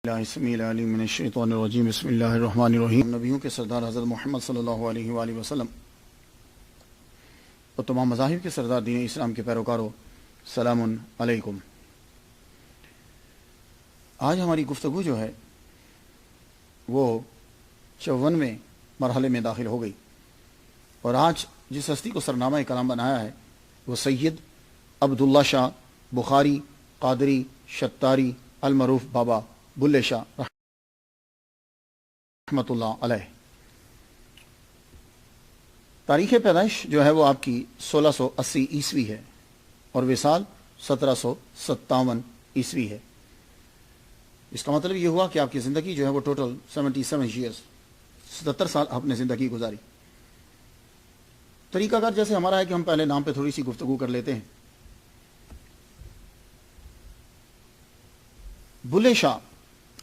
بسم اللہ الرحمن الرحیم۔ نبیوں کے سردار حضرت محمد صلی اللہ علیہ وآلہ وسلم اور تمام مذاہب کے سردار دین اسلام کے پیروکاروں، سلام علیکم۔ آج ہماری گفتگو جو ہے وہ 54ویں مرحلے میں داخل ہو گئی، اور آج جس ہستی کو سرنامہ کلام بنایا ہے وہ سید عبداللہ شاہ بخاری قادری شتاری المعروف بابا بلے شاہ رحمۃ اللہ علیہ۔ تاریخ پیدائش جو ہے وہ آپ کی 1680 عیسوی ہے اور وصال 1757 عیسوی ہے۔ اس کا مطلب یہ ہوا کہ آپ کی زندگی جو ہے وہ ٹوٹل 77 ایئرس 77 سال آپ نے زندگی گزاری۔ طریقہ کار جیسے ہمارا ہے کہ ہم پہلے نام پہ تھوڑی سی گفتگو کر لیتے ہیں۔ بلے شاہ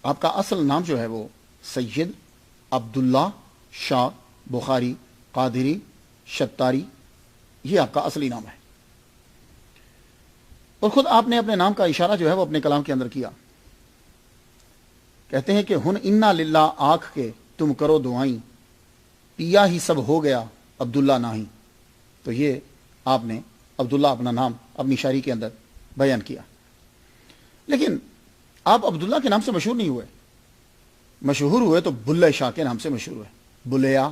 آپ کا اصل نام جو ہے وہ سید عبداللہ شاہ بخاری قادری شتاری، یہ آپ کا اصلی نام ہے، اور خود آپ نے اپنے نام کا اشارہ جو ہے وہ اپنے کلام کے اندر کیا۔ کہتے ہیں کہ ہن انا للہ آنکھ کے تم کرو دعائیں، پیا ہی سب ہو گیا عبداللہ نہیں۔ تو یہ آپ نے عبداللہ اپنا نام اپنی شاعری کے اندر بیان کیا، لیکن آپ عبداللہ کے نام سے مشہور نہیں ہوئے، مشہور ہوئے تو بلے شاہ کے نام سے مشہور ہوئے۔ بلیا،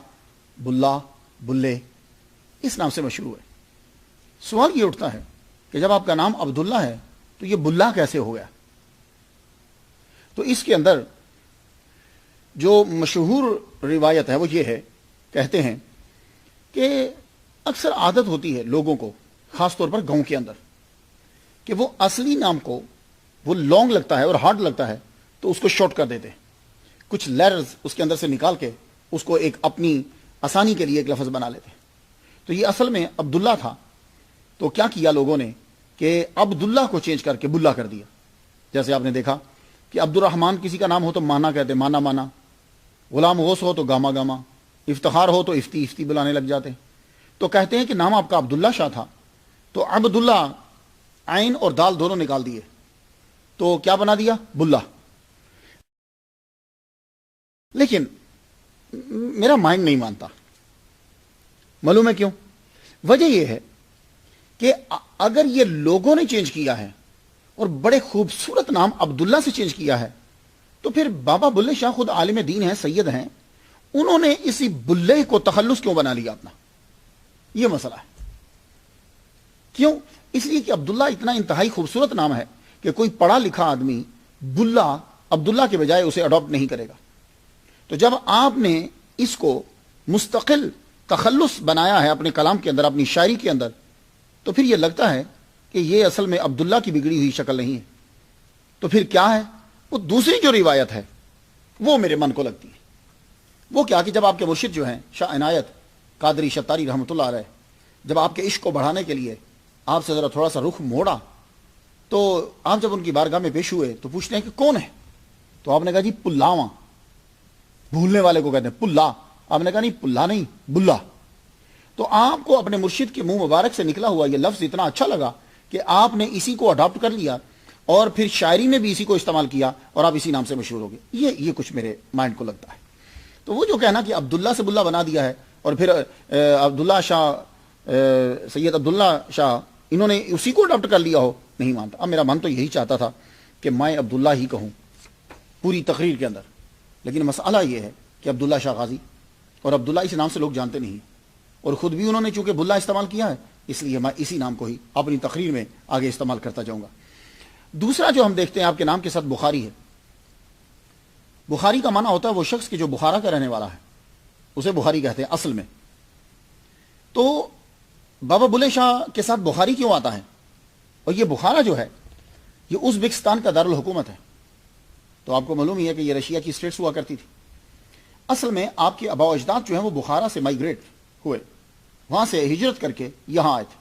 بلا، بلے، اس نام سے مشہور ہوئے۔ سوال یہ اٹھتا ہے کہ جب آپ کا نام عبداللہ ہے تو یہ بلا کیسے ہو گیا؟ تو اس کے اندر جو مشہور روایت ہے وہ یہ ہے، کہتے ہیں کہ اکثر عادت ہوتی ہے لوگوں کو، خاص طور پر گاؤں کے اندر، کہ وہ اصلی نام کو وہ لانگ لگتا ہے اور ہارڈ لگتا ہے تو اس کو شارٹ کر دیتے ہیں، کچھ لیٹرز اس کے اندر سے نکال کے اس کو ایک اپنی آسانی کے لیے ایک لفظ بنا لیتے ہیں۔ تو یہ اصل میں عبداللہ تھا، تو کیا کیا لوگوں نے کہ عبداللہ کو چینج کر کے بلا کر دیا۔ جیسے آپ نے دیکھا کہ عبد الرحمن کسی کا نام ہو تو مانا کہتے، مانا مانا، غلام غوث ہو تو گاما گاما، افتخار ہو تو افتی افتی بلانے لگ جاتے۔ تو کہتے ہیں کہ نام آپ کا عبداللہ شاہ تھا تو عبداللہ عین اور دال دونوں نکال دیے تو کیا بنا دیا؟ بلا۔ لیکن میرا مائنڈ نہیں مانتا، معلوم ہے کیوں؟ وجہ یہ ہے کہ اگر یہ لوگوں نے چینج کیا ہے اور بڑے خوبصورت نام عبداللہ سے چینج کیا ہے تو پھر بابا بلے شاہ خود عالم دین ہیں، سید ہیں، انہوں نے اسی بلے کو تخلص کیوں بنا لیا اپنا؟ یہ مسئلہ ہے۔ کیوں؟ اس لیے کہ عبداللہ اتنا انتہائی خوبصورت نام ہے کہ کوئی پڑھا لکھا آدمی بلا عبداللہ کے بجائے اسے اڈاپٹ نہیں کرے گا۔ تو جب آپ نے اس کو مستقل تخلص بنایا ہے اپنے کلام کے اندر، اپنی شاعری کے اندر، تو پھر یہ لگتا ہے کہ یہ اصل میں عبداللہ کی بگڑی ہوئی شکل نہیں ہے۔ تو پھر کیا ہے؟ وہ دوسری جو روایت ہے وہ میرے من کو لگتی ہے۔ وہ کیا کہ جب آپ کے مرشد جو ہیں شاہ عنایت قادری شتاری رحمۃ اللہ علیہ، جب آپ کے عشق کو بڑھانے کے لیے آپ سے ذرا تھوڑا سا رخ موڑا تو آپ جب ان کی بارگاہ میں پیش ہوئے تو پوچھتے ہیں کہ کون ہے؟ تو آپ نے کہا جی پلاواں، بھولنے والے کو کہتے ہیں پلا۔ آپ نے کہا نہیں، پلا نہیں، بلا۔ تو آپ کو اپنے مرشد کے منہ مبارک سے نکلا ہوا یہ لفظ اتنا اچھا لگا کہ آپ نے اسی کو اڈاپٹ کر لیا اور پھر شاعری میں بھی اسی کو استعمال کیا اور آپ اسی نام سے مشہور ہو گئے۔ یہ کچھ میرے مائنڈ کو لگتا ہے۔ تو وہ جو کہنا کہ عبداللہ سے بلا بنا دیا ہے اور پھر عبداللہ شاہ، سید عبداللہ شاہ، انہوں نے اسی کو اڈاپٹ کر لیا ہو، نہیں مانتا۔ اب میرا من تو یہی چاہتا تھا کہ میں عبداللہ ہی کہوں پوری تقریر کے اندر، لیکن مسئلہ یہ ہے کہ عبداللہ شاہ غازی، اور عبداللہ اس نام سے لوگ جانتے نہیں، اور خود بھی انہوں نے چونکہ بلا استعمال کیا ہے اس لیے میں اسی نام کو ہی اپنی تقریر میں آگے استعمال کرتا جاؤں گا۔ دوسرا جو ہم دیکھتے ہیں آپ کے نام کے ساتھ بخاری ہے۔ بخاری کا معنی ہوتا ہے وہ شخص کہ جو بخارا کا رہنے والا ہے، اسے بخاری کہتے ہیں اصل میں۔ تو بابا بلے شاہ کے ساتھ بخاری کیوں آتا ہے؟ اور یہ بخارا جو ہے یہ ازبکستان کا دارالحکومت ہے۔ تو آپ کو معلوم ہی ہے کہ یہ رشیا کی اسٹیٹس ہوا کرتی تھی۔ اصل میں آپ کے آباء و اجداد جو ہیں وہ بخارا سے مائیگریٹ ہوئے، وہاں سے ہجرت کر کے یہاں آئے تھے۔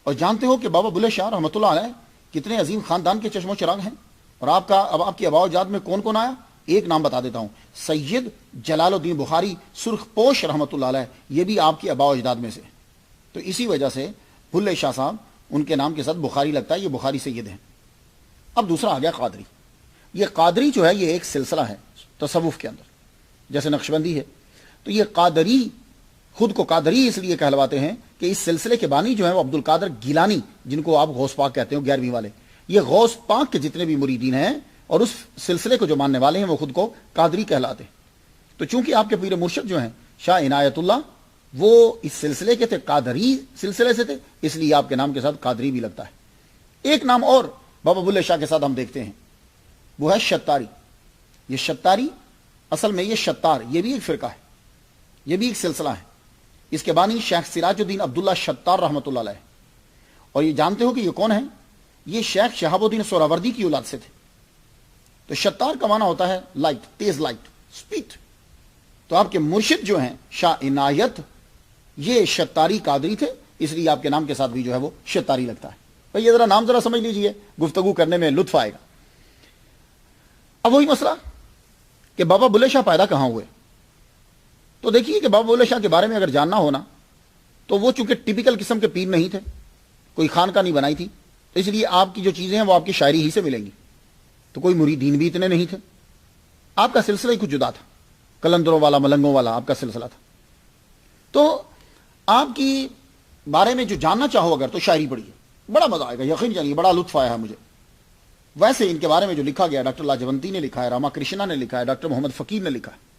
اور جانتے ہو کہ بابا بلے شاہ رحمۃ اللہ علیہ کتنے عظیم خاندان کے چشم و چراغ ہیں، اور آپ کے آباء و اجداد میں کون کون آیا؟ ایک نام بتا دیتا ہوں، سید جلال الدین بخاری سرخ پوش رحمۃ اللہ علیہ، یہ بھی آپ کے آباء و اجداد میں سے۔ تو اسی وجہ سے بلے شاہ صاحب ان کے نام کے ساتھ بخاری لگتا ہے، یہ بخاری سید ہیں۔ اب دوسرا آ گیا قادری۔ یہ قادری جو ہے یہ ایک سلسلہ ہے تصوف کے اندر، جیسے نقشبندی ہے، تو یہ قادری خود کو قادری اس لیے کہلواتے ہیں کہ اس سلسلے کے بانی جو ہیں وہ عبد القادر گیلانی، جن کو آپ غوث پاک کہتے ہو 11ویں والے، یہ غوث پاک کے جتنے بھی مریدین ہیں اور اس سلسلے کو جو ماننے والے ہیں وہ خود کو قادری کہلاتے ہیں۔ تو چونکہ آپ کے پیر مرشد جو ہیں شاہ عنایت اللہ وہ اس سلسلے کے تھے، قادری سلسلے سے تھے، اس لیے آپ کے نام کے ساتھ قادری بھی لگتا ہے۔ ایک نام اور بابا بلے شاہ کے ساتھ ہم دیکھتے ہیں، وہ ہے شتاری۔ یہ شتاری اصل میں یہ شتار، یہ بھی ایک فرقہ ہے، یہ بھی ایک سلسلہ ہے۔ اس کے بانی شیخ سراج الدین عبداللہ شتار رحمۃ اللہ علیہ، اور یہ جانتے ہو کہ یہ کون ہے؟ یہ شیخ شہاب الدین سہراوردی کی اولاد سے تھے۔ تو شتار کا معنی ہوتا ہے لائٹ، تیز لائٹ، سپیڈ۔ تو آپ کے مرشد جو ہیں شاہ عنایت، یہ شتاری قادری تھے، اس لیے آپ کے نام کے ساتھ بھی جو ہے وہ شتاری لگتا ہے۔ بھئی یہ ذرا نام ذرا سمجھ لیجئے، گفتگو کرنے میں لطف آئے گا۔ اب وہی مسئلہ کہ بابا بلے شاہ پیدا کہاں ہوئے؟ تو دیکھیے کہ بابا بلے شاہ کے بارے میں اگر جاننا ہونا تو وہ چونکہ ٹپیکل قسم کے پیر نہیں تھے، کوئی خانقاہ نہیں بنائی تھی، تو اس لیے آپ کی جو چیزیں ہیں وہ آپ کی شاعری ہی سے ملیں گی۔ تو کوئی مریدین بھی اتنے نہیں تھے، آپ کا سلسلہ ہی کچھ جدا تھا، کلندروں والا ملنگوں والا آپ کا سلسلہ تھا۔ تو آپ کی بارے میں جو جاننا چاہو اگر تو شاعری پڑھیے، بڑا مزہ آئے گا، یقین جانیے بڑا لطف آیا ہے مجھے۔ ویسے ان کے بارے میں جو لکھا گیا، ڈاکٹر لاجونتی نے لکھا ہے، راما کرشنا نے لکھا ہے، ڈاکٹر محمد فقیر نے لکھا ہے۔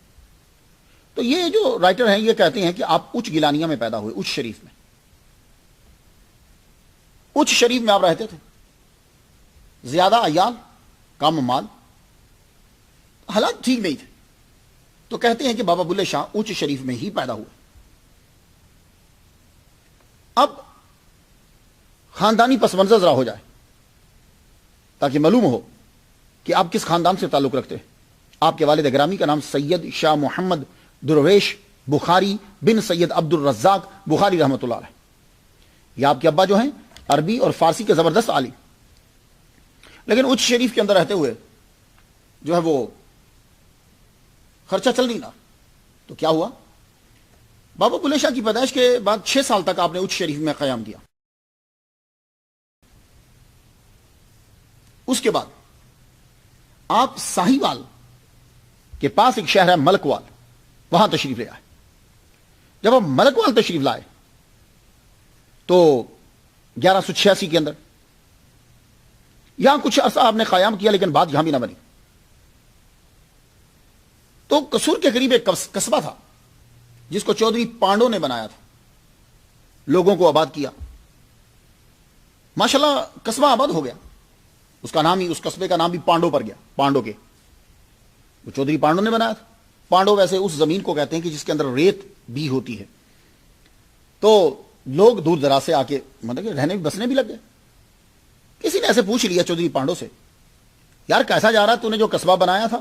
تو یہ جو رائٹر ہیں یہ کہتے ہیں کہ آپ اچ گیلانیہ میں پیدا ہوئے، اچ شریف میں، اچ شریف میں آپ رہتے تھے، زیادہ عیال، کم مال، حالات ٹھیک نہیں تھے۔ تو کہتے ہیں کہ بابا بلے شاہ اچ شریف میں ہی پیدا ہوئے۔ اب خاندانی پس منظر ذرا ہو جائے تاکہ معلوم ہو کہ آپ کس خاندان سے تعلق رکھتے ہیں۔ آپ کے والد گرامی کا نام سید شاہ محمد درویش بخاری بن سید عبد الرزاق بخاری رحمۃ اللہ علیہ۔ یہ آپ کے ابا جو ہیں عربی اور فارسی کے زبردست عالم، لیکن اچ شریف کے اندر رہتے ہوئے جو ہے وہ خرچہ چل نہیں رہا۔ تو کیا ہوا؟ بابا بلے شاہ کی پیدائش کے بعد 6 سال تک آپ نے اچ شریف میں قیام کیا۔ اس کے بعد آپ ساہیوال کے پاس ایک شہر ہے ملکوال، وہاں تشریف لے آئے۔ جب آپ ملکوال تشریف لائے تو 1186 کے اندر یہاں کچھ عرصہ آپ نے قیام کیا، لیکن بات یہاں بھی نہ بنی۔ تو قصور کے قریب ایک قصبہ تھا جس کو چودھری پانڈو نے بنایا تھا، لوگوں کو آباد کیا، ماشاءاللہ قصبہ آباد ہو گیا۔ اس کا نام ہی، اس قصبے کا نام بھی پانڈو پر گیا، پانڈو کے، وہ چودھری پانڈو نے بنایا تھا۔ پانڈو ویسے اس زمین کو کہتے ہیں کہ جس کے اندر ریت بھی ہوتی ہے۔ تو لوگ دور دراز سے آ کے مطلب کہ رہنے بسنے بھی لگ گئے۔ کسی نے ایسے پوچھ لیا چودھری پانڈو سے، یار کیسا جا رہا تو نے جو قصبہ بنایا تھا؟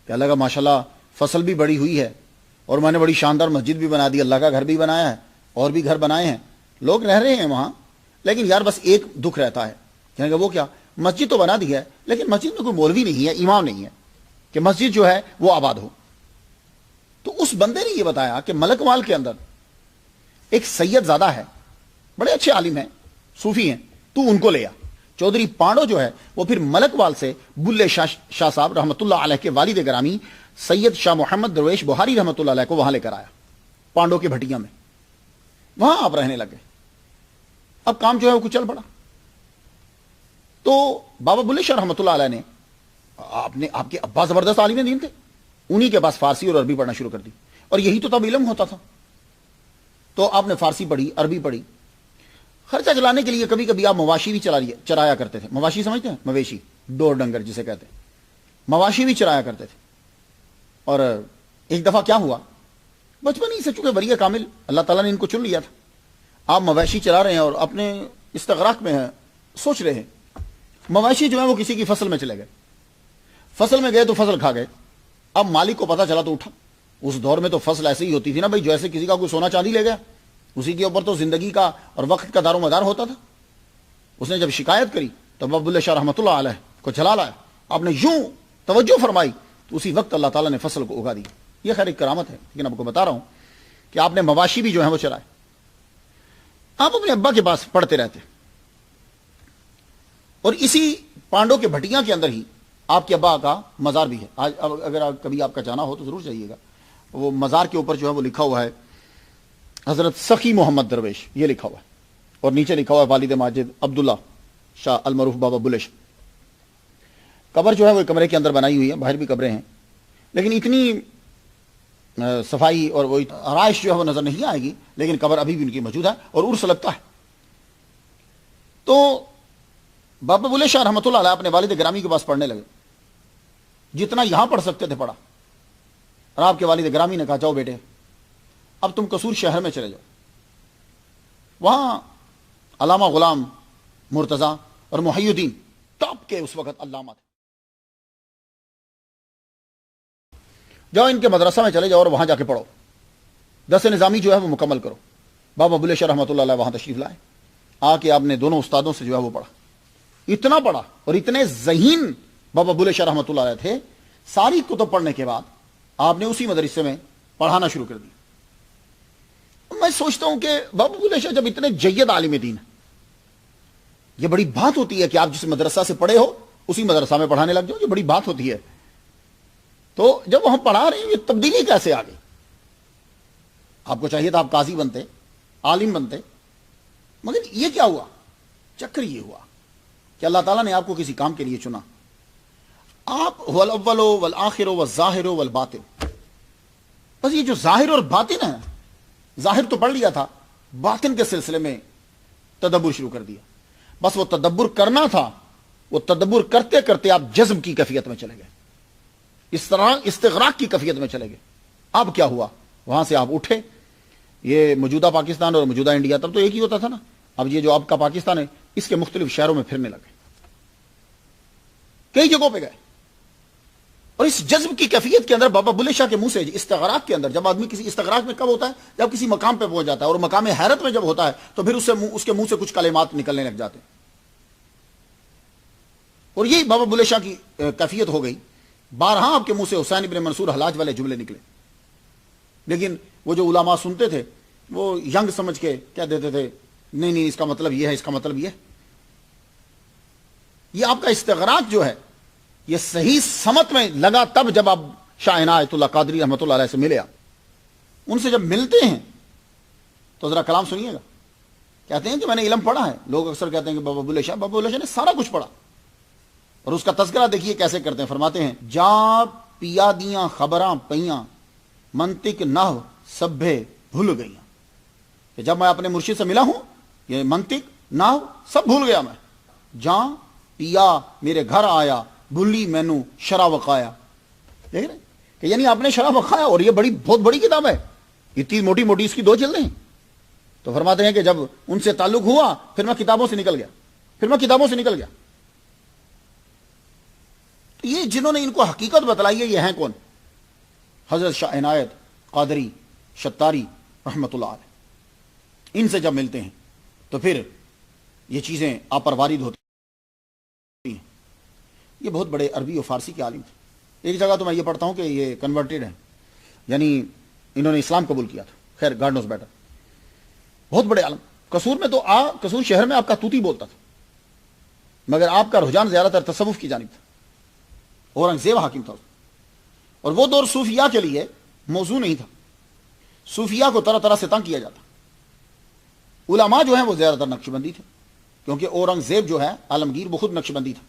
کہنے لگا ماشاءاللہ فصل بھی بڑی ہوئی ہے اور میں نے بڑی شاندار مسجد بھی بنا دی، اللہ کا گھر بھی بنایا ہے اور بھی گھر بنائے ہیں، لوگ رہ رہے ہیں وہاں، لیکن یار بس ایک دکھ رہتا ہے۔ کہنے لگا وہ کیا؟ مسجد تو بنا دی ہے لیکن مسجد میں کوئی مولوی نہیں ہے، امام نہیں ہے کہ مسجد جو ہے وہ آباد ہو۔ تو اس بندے نے یہ بتایا کہ ملکوال کے اندر ایک سید زادہ ہے، بڑے اچھے عالم ہیں، صوفی ہیں، تو ان کو لے آ۔ چودھری پانڈو جو ہے وہ پھر ملکوال سے بلے شاہ صاحب رحمۃ اللہ علیہ کے والد گرامی سید شاہ محمد درویش بخاری رحمۃ اللہ علیہ کو وہاں لے کر آیا، پانڈو کی بھٹیا میں، وہاں آپ رہنے لگے۔ اب کام جو ہے وہ کچھ چل پڑا۔ تو بابا بلے شاہ رحمۃ اللہ علیہ نے آپ کے ابا زبردست عالم دین تھے، انہی کے پاس فارسی اور عربی پڑھنا شروع کر دی، اور یہی تو تب علم ہوتا تھا۔ تو آپ نے فارسی پڑھی، عربی پڑھی، خرچہ چلانے کے لیے کبھی کبھی آپ مواشی بھی چرایا کرتے تھے۔ مواشی سمجھتے ہیں؟ مویشی، ڈور ڈنگر جسے کہتے ہیں، مواشی بھی چرایا کرتے تھے۔ اور ایک دفعہ کیا ہوا، بچپن ہی سے چونکہ ولی کامل اللہ تعالیٰ نے ان کو چن لیا تھا، آپ مویشی چلا رہے ہیں اور اپنے استغراق میں ہیں، سوچ رہے ہیں، مویشی جو ہے وہ کسی کی فصل میں چلے گئے، فصل میں گئے تو فصل کھا گئے۔ اب مالک کو پتا چلا تو اٹھا۔ اس دور میں تو فصل ایسے ہی ہوتی تھی نا بھائی، جیسے کسی کا کوئی سونا چاندی لے گیا، اسی کے اوپر تو زندگی کا اور وقت کا دار و مدار ہوتا تھا۔ اس نے جب شکایت کری تو بابا بلے شاہ رحمۃ اللہ علیہ کو چلا لایا، آپ نے یوں توجہ فرمائی تو اسی وقت اللہ تعالیٰ نے فصل کو اگا دی۔ یہ خیر ایک کرامت ہے، لیکن آپ کو بتا رہا ہوں کہ آپ نے مواشی بھی جو ہیں وہ چرائے۔ آپ اپنے ابا کے پاس پڑھتے رہتے، اور اسی پانڈو کے بھٹیاں کے اندر ہی آپ کے ابا کا مزار بھی ہے. آج اگر کبھی آپ کا جانا ہو تو ضرور جائیے گا. وہ مزار کے اوپر جو ہے وہ لکھا ہوا ہے حضرت سخی محمد درویش، یہ لکھا ہوا ہے، اور نیچے لکھا ہوا ہے والد ماجد عبداللہ شاہ المعروف بابا بلے شاہ. قبر جو ہے وہ کمرے کے اندر بنائی ہوئی ہے، باہر بھی قبریں ہیں، لیکن اتنی صفائی اور وہ آرائش جو ہے وہ نظر نہیں آئے گی، لیکن قبر ابھی بھی ان کی موجود ہے اور عرس لگتا ہے. تو بابا بلے شاہ رحمۃ اللہ علیہ اپنے والد گرامی کے پاس پڑھنے لگے. جتنا یہاں پڑھ سکتے تھے پڑھا، اور آپ کے والد گرامی نے کہا جاؤ بیٹے اب تم قصور شہر میں چلے جاؤ. وہاں علامہ غلام مرتضی اور محی الدین ٹاپ کے اس وقت علامہ تھے. جاؤ ان کے مدرسہ میں چلے جاؤ اور وہاں جا کے پڑھو، درس نظامی جو ہے وہ مکمل کرو. بابا بلے شاہ رحمۃ اللہ علیہ وہاں تشریف لائے. آ کے آپ نے دونوں استادوں سے جو ہے وہ پڑھا. اتنا پڑھا اور اتنے ذہین بابا بلے شاہ رحمۃ اللہ علیہ تھے، ساری کتب پڑھنے کے بعد آپ نے اسی مدرسے میں پڑھانا شروع کر دیا. میں سوچتا ہوں کہ بابا بلے شاہ جب اتنے جید عالم دین ہیں، یہ بڑی بات ہوتی ہے کہ آپ جس مدرسہ سے پڑھے ہو اسی مدرسہ میں پڑھانے لگ جاؤ، یہ بڑی بات ہوتی ہے. تو جب وہاں پڑھا رہے ہیں یہ تبدیلی کیسے آ گئی؟ آپ کو چاہیے تھا آپ قاضی بنتے، عالم بنتے، مگر یہ کیا ہوا؟ چکر یہ ہوا کہ اللہ تعالیٰ نے آپ کو کسی کام کے لیے چنا. آپ والاول والآخر والظاہر والباطن، بس یہ جو ظاہر اور باطن ہے، ظاہر تو پڑھ لیا تھا، باطن کے سلسلے میں تدبر شروع کر دیا. بس وہ تدبر کرنا تھا، وہ تدبر کرتے کرتے آپ جذب کی کیفیت میں چلے گئے، استغراق کی کیفیت میں چلے گئے. اب کیا ہوا؟ وہاں سے آپ اٹھے. یہ موجودہ پاکستان اور موجودہ انڈیا تب تو ایک ہی ہوتا تھا نا. اب یہ جو آپ کا پاکستان ہے اس کے مختلف شہروں میں پھرنے لگے، کئی جگہوں پہ گئے. اور اس جذب کی کیفیت کے اندر بابا بلے شاہ کے منہ سے استغراق کے اندر، جب آدمی کسی استغراق میں کب ہوتا ہے؟ جب کسی مقام پہ پہنچ جاتا ہے، اور مقام حیرت میں جب ہوتا ہے تو پھر اس کے منہ سے کچھ کلمات نکلنے لگ جاتے ہیں. اور یہی بابا بلے شاہ کی کیفیت ہو گئی. بارہا آپ کے منہ سے حسین ابن منصور حلاج والے جملے نکلے، لیکن وہ جو علماء سنتے تھے وہ ینگ سمجھ کے کہہ دیتے تھے نہیں اس کا مطلب یہ ہے، اس کا مطلب یہ ہے. یہ آپ کا استغراق جو ہے یہ صحیح سمت میں لگا تب جب آپ شاہ عنایت اللہ قادری رحمۃ اللہ علیہ سے ملے. آپ ان سے جب ملتے ہیں تو ذرا کلام سنیے گا. کہتے ہیں کہ میں نے علم پڑھا ہے. لوگ اکثر کہتے ہیں کہ بابا بلے شاہ نے سارا کچھ پڑھا، اور اس کا تذکرہ دیکھیے کیسے کرتے ہیں. فرماتے ہیں جا پیا دیاں خبراں پیاں منطق نحو سبھے بھول گئیاں. کہ جب میں اپنے مرشد سے ملا ہوں یہ منطق نحو سب بھول گیا. میں جا پیا میرے گھر آیا بھولی مینو شرح وقایا. دیکھ رہے کہ یعنی آپ نے شرح وقایا، اور یہ بہت بڑی کتاب ہے، اتنی موٹی موٹی اس کی 2 جلدیں ہیں. تو فرماتے ہیں کہ جب ان سے تعلق ہوا پھر میں کتابوں سے نکل گیا. تو یہ جنہوں نے ان کو حقیقت بتلائی ہے یہ ہیں کون؟ حضرت شاہ عنایت قادری شتاری رحمۃ اللہ علیہ. ان سے جب ملتے ہیں تو پھر یہ چیزیں آپ پر وارد ہوتی ہیں. یہ بہت بڑے عربی و فارسی کے عالم تھے. ایک جگہ تو میں یہ پڑھتا ہوں کہ یہ کنورٹڈ ہیں، یعنی انہوں نے اسلام قبول کیا تھا. خیر گاڈ نوز بیٹر. بہت بڑے عالم. قصور میں تو قصور شہر میں آپ کا توتی بولتا تھا، مگر آپ کا رجحان زیادہ تر تصوف کی جانب تھا. اورنگزیب حاکم تھا، اور وہ دور صوفیاء کے لیے موضوع نہیں تھا. صوفیاء کو طرح طرح سے تنگ کیا جاتا. علماء جو ہیں وہ زیادہ تر نقشبندی تھے، کیونکہ اورنگزیب جو ہے عالمگیر وہ خود نقشبندی تھا.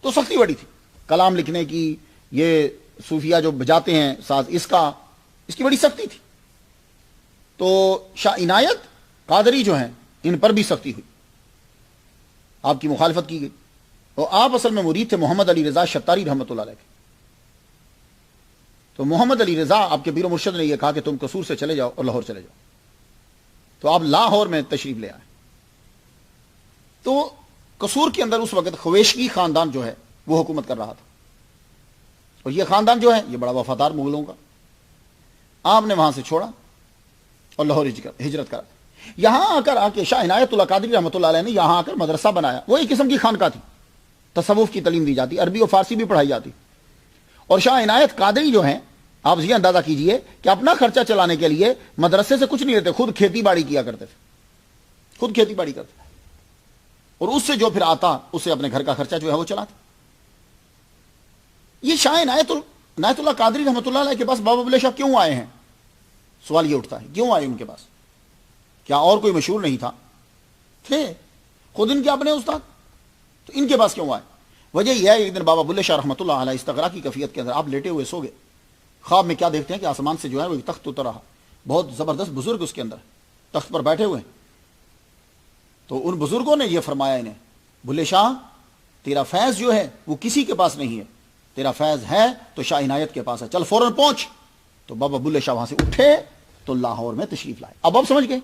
تو سختی بڑی تھی کلام لکھنے کی. یہ صوفیاء جو بجاتے ہیں ساز، اس کی بڑی سختی تھی. تو شاہ عنایت قادری جو ہیں ان پر بھی سختی ہوئی، آپ کی مخالفت کی گئی. اور آپ اصل میں مرید تھے محمد علی رضا شتاری رحمۃ اللہ علیہ کے. تو محمد علی رضا آپ کے پیر و مرشد نے یہ کہا کہ تم قصور سے چلے جاؤ اور لاہور چلے جاؤ. تو آپ لاہور میں تشریف لے آئے. تو قصور کے اندر اس وقت خویشگی خاندان جو ہے وہ حکومت کر رہا تھا، اور یہ خاندان جو ہے یہ بڑا وفادار مغلوں کا. آپ نے وہاں سے چھوڑا اور لاہور ہجرت کرا. یہاں آ کے شاہ عنایت اللہ قادری رحمۃ اللہ علیہ نے یہاں آ کر مدرسہ بنایا. وہ ایک قسم کی خانقاہ تھی، تصوف کی تعلیم دی جاتی، عربی اور فارسی بھی پڑھائی جاتی. اور شاہ عنایت قادری جو ہیں آپ یہ اندازہ کیجئے کہ اپنا خرچہ چلانے کے لیے مدرسے سے کچھ نہیں لیتے، خود کھیتی باڑی کیا کرتے تھے، اور اس سے جو پھر آتا اس سے اپنے گھر کا خرچہ جو ہے وہ چلاتے. یہ شاہ عنایت اللہ قادری رحمۃ اللہ علیہ کے پاس بابا بلے شاہ کیوں آئے ہیں؟ سوال یہ اٹھتا ہے، کیوں آئے ان کے پاس؟ کیا اور کوئی مشہور نہیں تھا؟ تھے خود ان کے اپنے استاد، تو ان کے پاس کیوں آئے؟ وجہ یہ ہے ایک دن بابا بلے شاہ رحمۃ اللہ علیہ استغرا کی کیفیت کے اندر آپ لیٹے ہوئے سو گئے، خواب میں کیا دیکھتے ہیں کہ آسمان سے جو ہے وہ ایک تخت اتر رہا، بہت زبردست بزرگ اس کے اندر تخت پر بیٹھے ہوئے ہیں۔ تو ان بزرگوں نے یہ فرمایا انہیں، بلے شاہ تیرا فیض جو ہے وہ کسی کے پاس نہیں ہے، تیرا فیض ہے تو شاہ عنایت کے پاس ہے، چل فوراً پہنچ۔ تو بابا بلے شاہ وہاں سے اٹھے تو لاہور میں تشریف لائے۔ اب آپ سمجھ گئے؟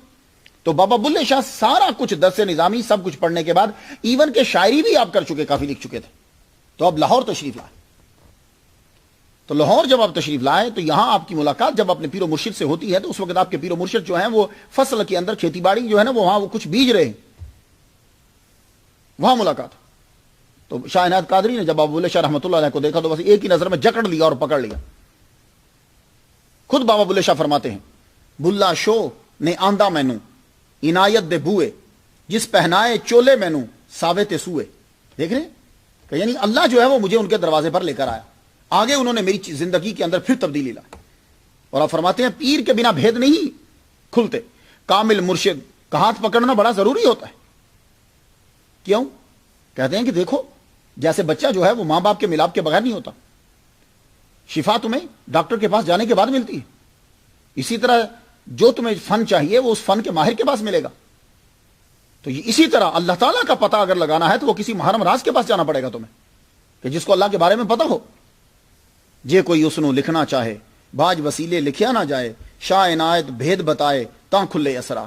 تو بابا بلے شاہ سارا کچھ درس نظامی سب کچھ پڑھنے کے بعد ایون کہ شاعری بھی آپ کر چکے، کافی لکھ چکے تھے، تو اب لاہور تشریف لائے۔ تو لاہور جب آپ تشریف لائے تو یہاں آپ کی ملاقات جب اپنے پیر و مرشد سے ہوتی ہے تو اس وقت آپ کے پیر و مرشد جو ہیں وہ فصل کے اندر کھیتی باڑی جو ہے نا وہ وہاں وہ کچھ بیج رہے ہیں، وہاں ملاقات۔ تو شاہ عنایت قادری نے جب بابا بلے شاہ رحمۃ اللہ علیہ کو دیکھا تو بس ایک ہی نظر میں جکڑ لیا اور پکڑ لیا۔ خود بابا بلے شاہ فرماتے ہیں، بلا شو نے آندہ مینو عنایت دے بوئے، جس پہنائے چولے مینو ساوے تے سوئے۔ دیکھ رہے ہیں کہ یعنی اللہ جو ہے وہ مجھے ان کے دروازے پر لے کر آیا، آگے انہوں نے میری زندگی کے اندر پھر تبدیلی لائی۔ اور آپ فرماتے ہیں پیر کے بنا بھید نہیں کھلتے، کامل مرشد کا ہاتھ پکڑنا بڑا ضروری ہوتا ہے۔ کیوں؟ کہتے ہیں کہ دیکھو جیسے بچہ جو ہے وہ ماں باپ کے ملاپ کے بغیر نہیں ہوتا، شفا تمہیں ڈاکٹر کے پاس جانے کے بعد ملتی ہے، اسی طرح جو تمہیں فن چاہیے وہ اس فن کے ماہر کے پاس ملے گا۔ تو یہ اسی طرح اللہ تعالیٰ کا پتہ اگر لگانا ہے تو وہ کسی محرم راز کے پاس جانا پڑے گا تمہیں، کہ جس کو اللہ کے بارے میں پتہ ہو۔ جے کوئی اسنو لکھنا چاہے باج وسیلے لکھیا نہ جائے، شاہ عنایت بھید بتائے تاں کھلے اسرار،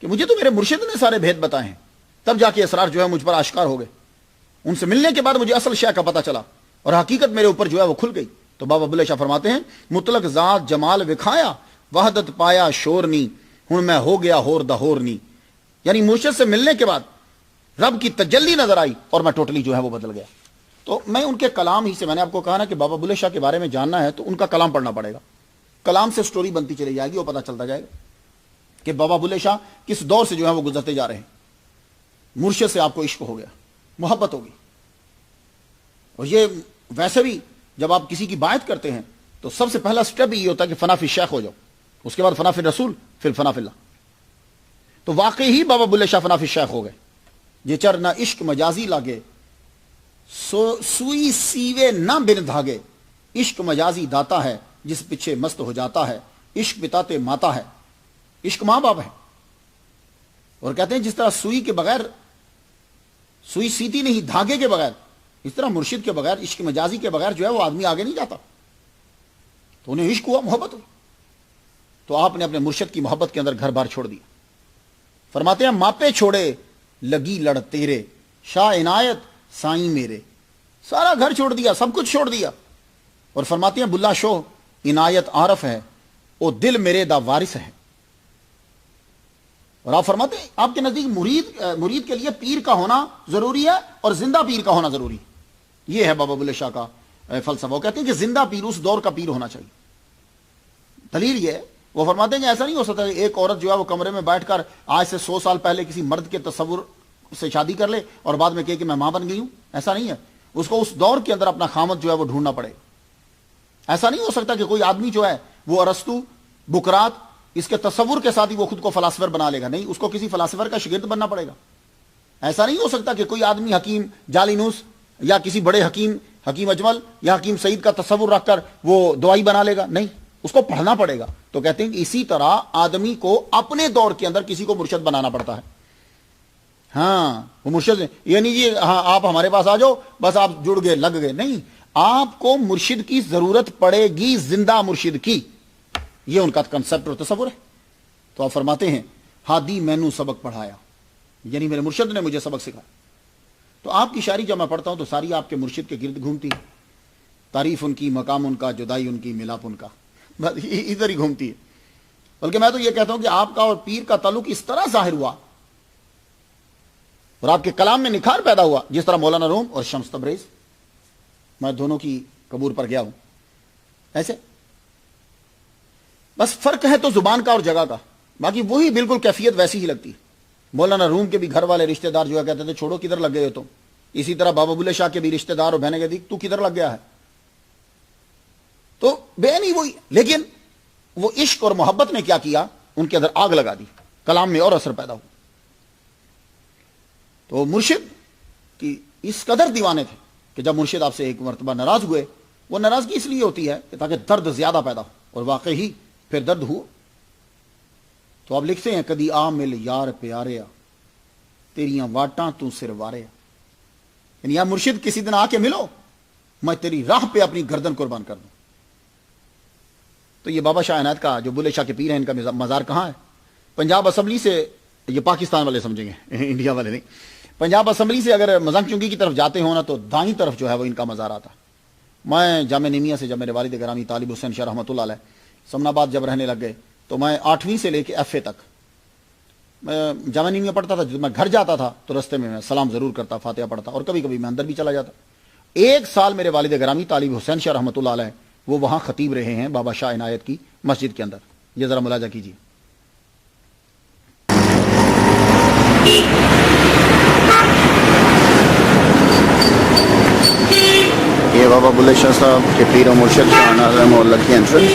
کہ مجھے تو میرے مرشد نے سارے بھید بتائے ہیں، تب جا کے اسرار جو ہے مجھ پر آشکار ہو گئے، ان سے ملنے کے بعد مجھے اصل شے کا پتہ چلا اور حقیقت میرے اوپر جو ہے وہ کھل گئی۔ تو بابا بلے شاہ فرماتے ہیں مطلق ذات جمال وکھایا، وحدت پایا شورنی، ہن میں ہو گیا ہور دا ہورنی، یعنی مرشد سے ملنے کے بعد رب کی تجلی نظر آئی اور میں ٹوٹلی جو ہے وہ بدل گیا۔ تو میں ان کے کلام ہی سے، میں نے آپ کو کہا نا کہ بابا بلے شاہ کے بارے میں جاننا ہے تو ان کا کلام پڑھنا پڑے گا، کلام سے سٹوری بنتی چلی جائے گی، وہ پتہ چلتا جائے گا کہ بابا بلے شاہ کس دور سے جو ہے وہ گزرتے جا رہے ہیں۔ مرشد سے آپ کو عشق ہو گیا، محبت ہوگی، اور یہ ویسے بھی جب آپ کسی کی بائعت کرتے ہیں تو سب سے پہلا سٹیپ یہ ہوتا ہے کہ فنا فی الشیخ ہو جاؤ، اس کے بعد فنا فی الرسول، پھر فنا فی اللہ۔ تو واقعی ہی بابا بلے شاہ فنا فی الشیخ ہو گئے۔ یہ چر نہ عشق مجازی لاگے، سوئی سیوے نہ بن دھاگے، عشق مجازی داتا ہے جس پیچھے مست ہو جاتا ہے، عشق بتاتے ماتا ہے، عشق ماں باپ ہے۔ اور کہتے ہیں جس طرح سوئی کے بغیر، سوئی سیتی نہیں دھاگے کے بغیر، اس طرح مرشد کے بغیر، عشق مجازی کے بغیر جو ہے وہ آدمی آگے نہیں جاتا۔ تو انہیں عشق ہوا، محبت ہوئی، تو آپ نے اپنے مرشد کی محبت کے اندر گھر بار چھوڑ دیا۔ فرماتے ہیں ماپے چھوڑے لگی لڑ تیرے، شاہ عنایت سائیں میرے، سارا گھر چھوڑ دیا، سب کچھ چھوڑ دیا۔ اور فرماتے ہیں بلا شو عنایت عارف ہے، او دل میرے دا وارث ہے۔ اور آپ فرماتے ہیں آپ کے نزدیک مرید کے لیے پیر کا ہونا ضروری ہے اور زندہ پیر کا ہونا ضروری ہے۔ یہ ہے بابا بلے شاہ کا فلسفہ۔ وہ کہتے ہیں کہ زندہ پیر اس دور کا پیر ہونا چاہیے۔ دلیل یہ ہے، وہ فرماتے ہیں کہ ایسا نہیں ہو سکتا کہ ایک عورت جو ہے وہ کمرے میں بیٹھ کر آج سے 100 سال پہلے کسی مرد کے تصور سے شادی کر لے اور بعد میں کہے کہ میں ماں بن گئی ہوں۔ ایسا نہیں ہے، اس کو اس دور کے اندر اپنا خامد جو ہے وہ ڈھونڈنا پڑے گا۔ ایسا نہیں ہو سکتا کہ کوئی آدمی جو ہے وہ ارسطو، بکرات، اس کے تصور کے ساتھ ہی وہ خود کو فلاسفر بنا لے گا، نہیں، اس کو کسی فلاسفر کا شاگرد بننا پڑے گا۔ ایسا نہیں ہو سکتا کہ کوئی آدمی حکیم جالینوس یا کسی بڑے حکیم اجمل یا حکیم سعید کا تصور رکھ کر وہ دوائی بنا لے گا، نہیں، اس کو پڑھنا پڑے گا۔ تو کہتے ہیں کہ اسی طرح آدمی کو اپنے دور کے اندر کسی کو مرشد بنانا پڑتا ہے۔ ہاں، وہ مرشد یہ نہیں جی ہاں آپ ہمارے پاس آ جاؤ بس آپ جڑ گئے لگ گئے، نہیں، آپ کو مرشد کی ضرورت پڑے گی، زندہ مرشد کی۔ یہ ان کا کنسپٹ اور تصور ہے۔ تو آپ فرماتے ہیں ہادی مینو سبق پڑھایا، یعنی میرے مرشد نے مجھے سبق سکھایا۔ تو آپ کی شاعری جب میں پڑھتا ہوں تو ساری آپ کے مرشد کے گرد گھومتی ہے، تعریف ان کی، مقام ان کا، جدائی ان کی، ملاپ ان کا، بس ادھر ہی گھومتی ہے۔ بلکہ میں تو یہ کہتا ہوں کہ آپ کا اور پیر کا تعلق اس طرح ظاہر ہوا اور آپ کے کلام میں نکھار پیدا ہوا، جس طرح مولانا روم اور شمس تبریز، میں دونوں کی قبور پر گیا ہوں، ایسے بس فرق ہے تو زبان کا اور جگہ کا، باقی وہی بالکل کیفیت ویسی ہی لگتی ہے۔ مولانا روم کے بھی گھر والے رشتہ دار جو ہے کہتے تھے چھوڑو کدھر لگ گئے ہو تم، اسی طرح بابا بلے شاہ کے بھی رشتہ دار اور بہنیں کہتی تو کدھر لگ گیا ہے، تو بہن ہی وہی، لیکن وہ عشق اور محبت نے کیا کیا، ان کے اندر آگ لگا دی، کلام میں اور اثر پیدا ہوا۔ تو مرشد کی اس قدر دیوانے تھے کہ جب مرشد آپ سے ایک مرتبہ ناراض ہوئے، وہ ناراضگی اس لیے ہوتی ہے کہ تاکہ درد زیادہ پیدا ہو، اور واقعی پھر درد ہو۔ تو آپ لکھتے ہیں کدی آ مل یار پیاریا تیریاں واٹاں تو سر واریا، یعنی یا مرشد کسی دن آ کے ملو، میں تیری راہ پہ اپنی گردن قربان کر دوں۔ تو یہ بابا شاہ عنایت کا جو بلے شاہ کے پیر ہیں، ان کا مزار کہاں ہے؟ پنجاب اسمبلی سے، یہ پاکستان والے سمجھیں گے، انڈیا والے نہیں، پنجاب اسمبلی سے اگر مزنگ چنگی کی طرف جاتے ہو نا تو دائیں طرف جو ہے وہ ان کا مزار آتا۔ میں جامعہ نعیمیہ سے جب میرے والد گرامی طالب حسین شاہ رحمۃ اللہ علیہ سمن آباد جب رہنے لگ گئے، تو میں 8ویں سے لے کے ایف اے تک میں جامعہ نعیمیہ پڑھتا تھا۔ جب میں گھر جاتا تھا تو رستے میں سلام ضرور کرتا، فاتحہ پڑھتا، اور کبھی کبھی میں اندر بھی چلا جاتا۔ ایک سال میرے والد گرامی طالب حسین شاہ رحمۃ اللہ علیہ وہ وہاں خطیب رہے ہیں بابا شاہ عنایت کی مسجد کے اندر، یہ ذرا ملاحظہ کیجیے۔ یہ بابا بلے شاہ صاحب کے پیر و مرشد شاہ عنایت رحمہ اللہ کی انٹرنس۔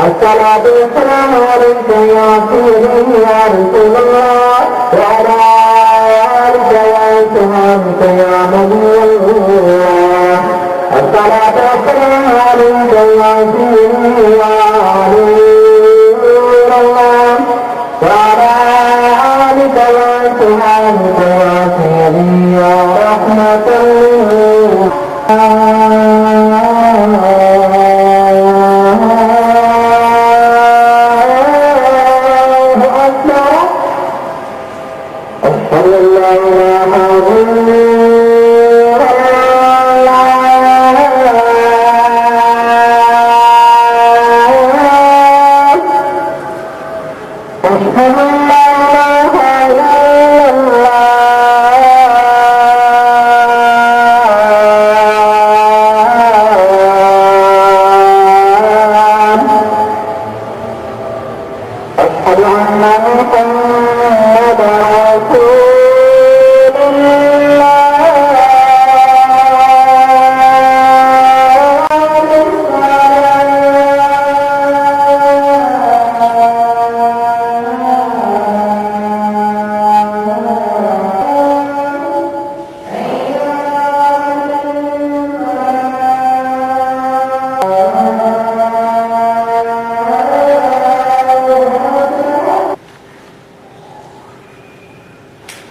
الصلاة والسلام عليك يا سيدي يا رسول الله وعلى آلك وأصحابك يا نبي الله. الصلاة والسلام عليك يا سيدي يا رسول الله وعلى آلك وأصحابك يا سيدي يا رحمة الله.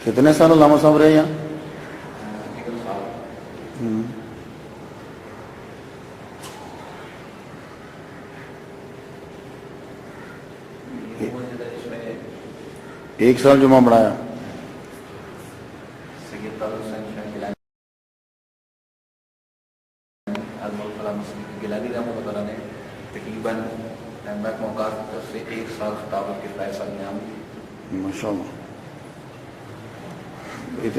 کتنے سال علامہ صاحب رہے یہاں؟ ایک سال جمعہ پڑھایا۔ ماشاء اللہ۔